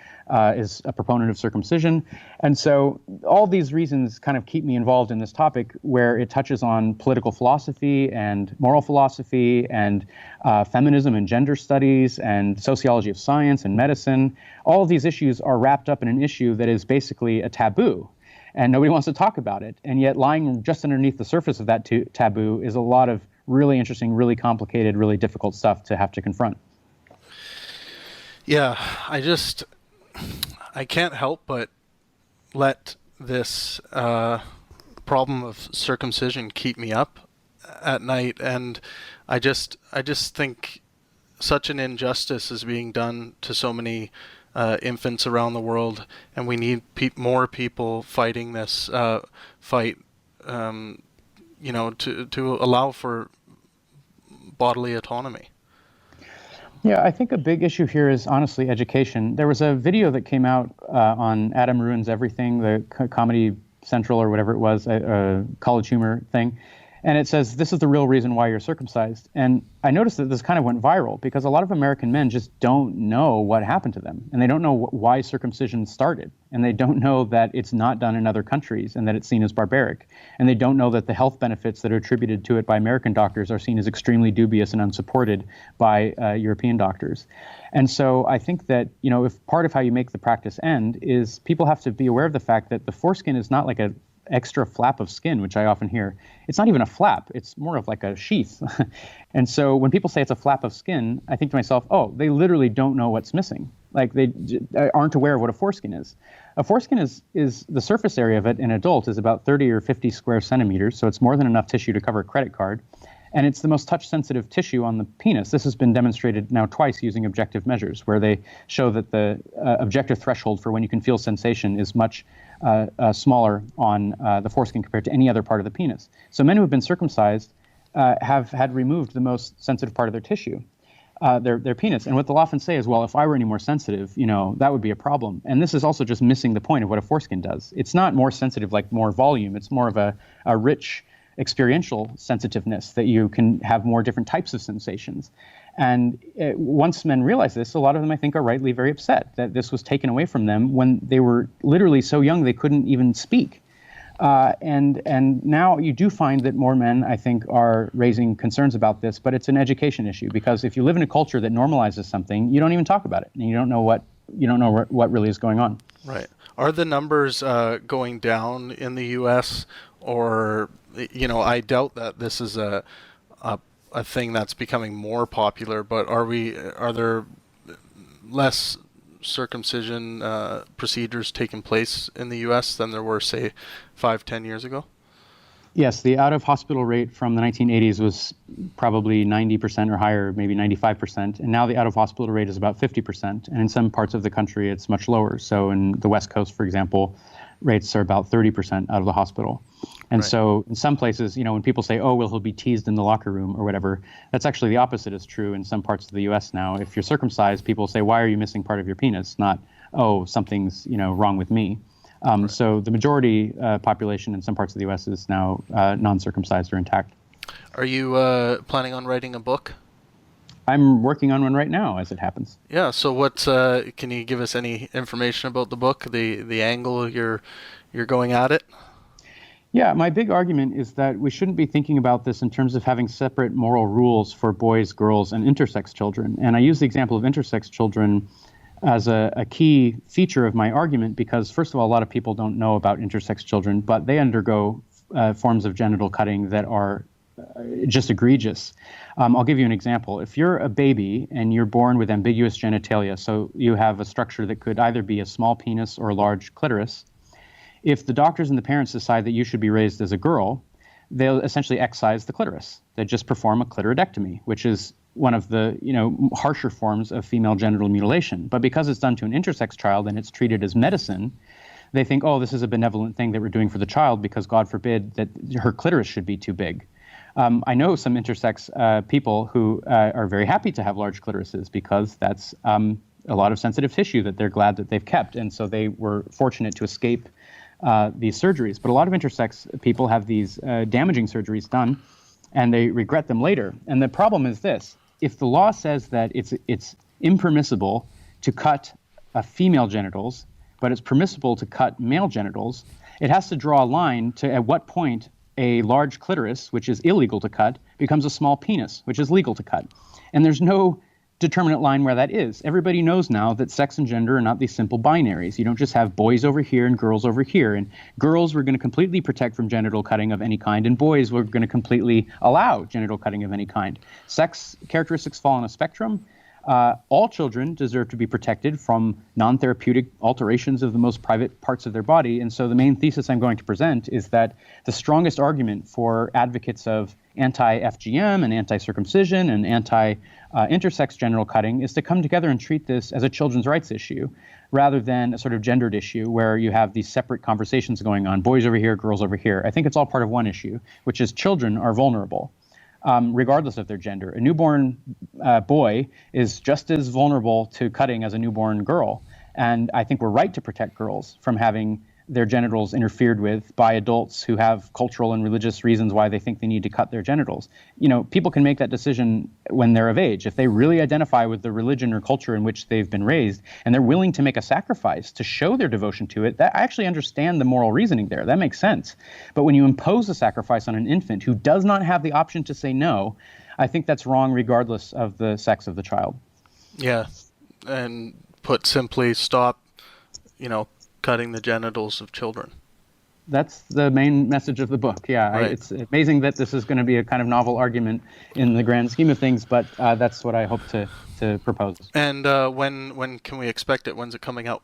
is a proponent of circumcision. And so all these reasons kind of keep me involved in this topic where it touches on political philosophy and moral philosophy and feminism and gender studies and sociology of science and medicine. All of these issues are wrapped up in an issue that is basically a taboo. And nobody wants to talk about it. And yet lying just underneath the surface of that taboo is a lot of really interesting, really complicated, really difficult stuff to have to confront. Yeah, I can't help but let this problem of circumcision keep me up at night, and I just think such an injustice is being done to so many infants around the world, and we need more people fighting this fight, to allow for bodily autonomy. Yeah, I think a big issue here is honestly education. There was a video that came out on Adam Ruins Everything, the Comedy Central or whatever it was, College Humor thing. And it says, this is the real reason why you're circumcised. And I noticed that this kind of went viral because a lot of American men just don't know what happened to them. And they don't know why circumcision started. And they don't know that it's not done in other countries and that it's seen as barbaric. And they don't know that the health benefits that are attributed to it by American doctors are seen as extremely dubious and unsupported by European doctors. And so I think that, if part of how you make the practice end is people have to be aware of the fact that the foreskin is not like a extra flap of skin, which I often hear. It's not even a flap. It's more of like a sheath. And so when people say it's a flap of skin, I think to myself, oh, they literally don't know what's missing. Like they aren't aware of what a foreskin is. A foreskin is the surface area of it in adult is about 30 or 50 square centimeters. So it's more than enough tissue to cover a credit card. And it's the most touch-sensitive tissue on the penis. This has been demonstrated now twice using objective measures, where they show that the objective threshold for when you can feel sensation is much smaller on the foreskin compared to any other part of the penis. So men who have been circumcised have had removed the most sensitive part of their tissue, their penis. And what they'll often say is, well, if I were any more sensitive, that would be a problem. And this is also just missing the point of what a foreskin does. It's not more sensitive like more volume. It's more of a rich experiential sensitiveness that you can have more different types of sensations. And once men realize this, a lot of them, I think, are rightly very upset that this was taken away from them when they were literally so young they couldn't even speak. And now you do find that more men, I think, are raising concerns about this, but it's an education issue because if you live in a culture that normalizes something, you don't even talk about it, and you don't know what really is going on. Right. Are the numbers going down in the U.S. or I doubt that this is a thing that's becoming more popular, but are there less circumcision procedures taking place in the U.S. than there were, say, 5-10 years ago? Yes, the out-of-hospital rate from the 1980s was probably 90% or higher, maybe 95%. And now the out-of-hospital rate is about 50%. And in some parts of the country, it's much lower. So in the West Coast, for example, rates are about 30% out of the hospital. And Right. So in some places, when people say, oh, well, he'll be teased in the locker room or whatever, that's actually the opposite is true in some parts of the U.S. now. If you're circumcised, people say, why are you missing part of your penis? Not, oh, something's, wrong with me. Right. So the majority population in some parts of the U.S. is now non-circumcised or intact. Are you planning on writing a book? I'm working on one right now, as it happens. Yeah. So can you give us any information about the book, the angle you're going at it? Yeah, my big argument is that we shouldn't be thinking about this in terms of having separate moral rules for boys, girls, and intersex children. And I use the example of intersex children as a key feature of my argument because, first of all, a lot of people don't know about intersex children, but they undergo forms of genital cutting that are just egregious. I'll give you an example. If you're a baby and you're born with ambiguous genitalia, so you have a structure that could either be a small penis or a large clitoris, if the doctors and the parents decide that you should be raised as a girl, they'll essentially excise the clitoris. They just perform a clitoridectomy, which is one of the harsher forms of female genital mutilation. But because it's done to an intersex child and it's treated as medicine, they think, oh, this is a benevolent thing that we're doing for the child because God forbid that her clitoris should be too big. I know some intersex people who are very happy to have large clitorises because that's a lot of sensitive tissue that they're glad that they've kept. And so they were fortunate to escape these surgeries. But a lot of intersex people have these damaging surgeries done, and they regret them later. And the problem is this. If the law says that it's impermissible to cut female genitals, but it's permissible to cut male genitals, it has to draw a line to at what point a large clitoris, which is illegal to cut, becomes a small penis, which is legal to cut. And there's no determinate line where that is. Everybody knows now that sex and gender are not these simple binaries. You don't just have boys over here and girls over here. And girls we're going to completely protect from genital cutting of any kind, and boys we're going to completely allow genital cutting of any kind. Sex characteristics fall on a spectrum. All children deserve to be protected from non-therapeutic alterations of the most private parts of their body. And so the main thesis I'm going to present is that the strongest argument for advocates of anti-FGM and anti-circumcision and anti-intersex genital cutting is to come together and treat this as a children's rights issue rather than a sort of gendered issue where you have these separate conversations going on, boys over here, girls over here. I think it's all part of one issue, which is children are vulnerable. Regardless of their gender. A newborn boy is just as vulnerable to cutting as a newborn girl. And I think we're right to protect girls from having their genitals interfered with by adults who have cultural and religious reasons why they think they need to cut their genitals. You know, people can make that decision when they're of age. If they really identify with the religion or culture in which they've been raised, and they're willing to make a sacrifice to show their devotion to it, that I actually understand the moral reasoning there. That makes sense. But when you impose a sacrifice on an infant who does not have the option to say no, I think that's wrong regardless of the sex of the child. Yeah. And put simply, stop, cutting the genitals of children. That's the main message of the book. Yeah, right. It's amazing that this is going to be a kind of novel argument in the grand scheme of things, but that's what I hope to propose. And when can we expect it? When's it coming out?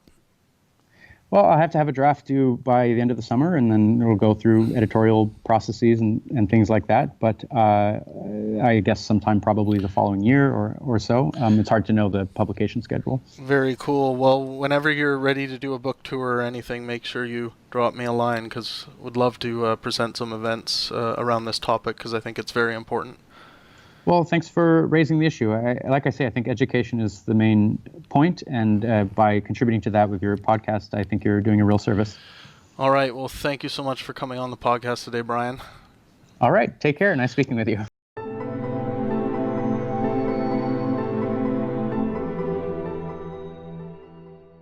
Well, I'll have to have a draft due by the end of the summer, and then it'll go through editorial processes and things like that. But I guess sometime probably the following year or so. It's hard to know the publication schedule. Very cool. Well, whenever you're ready to do a book tour or anything, make sure you drop me a line, because would love to present some events around this topic, because I think it's very important. Well, thanks for raising the issue. Like I say, I think education is the main point, and by contributing to that with your podcast, I think you're doing a real service. All right. Well, thank you so much for coming on the podcast today, Brian. All right. Take care. Nice speaking with you.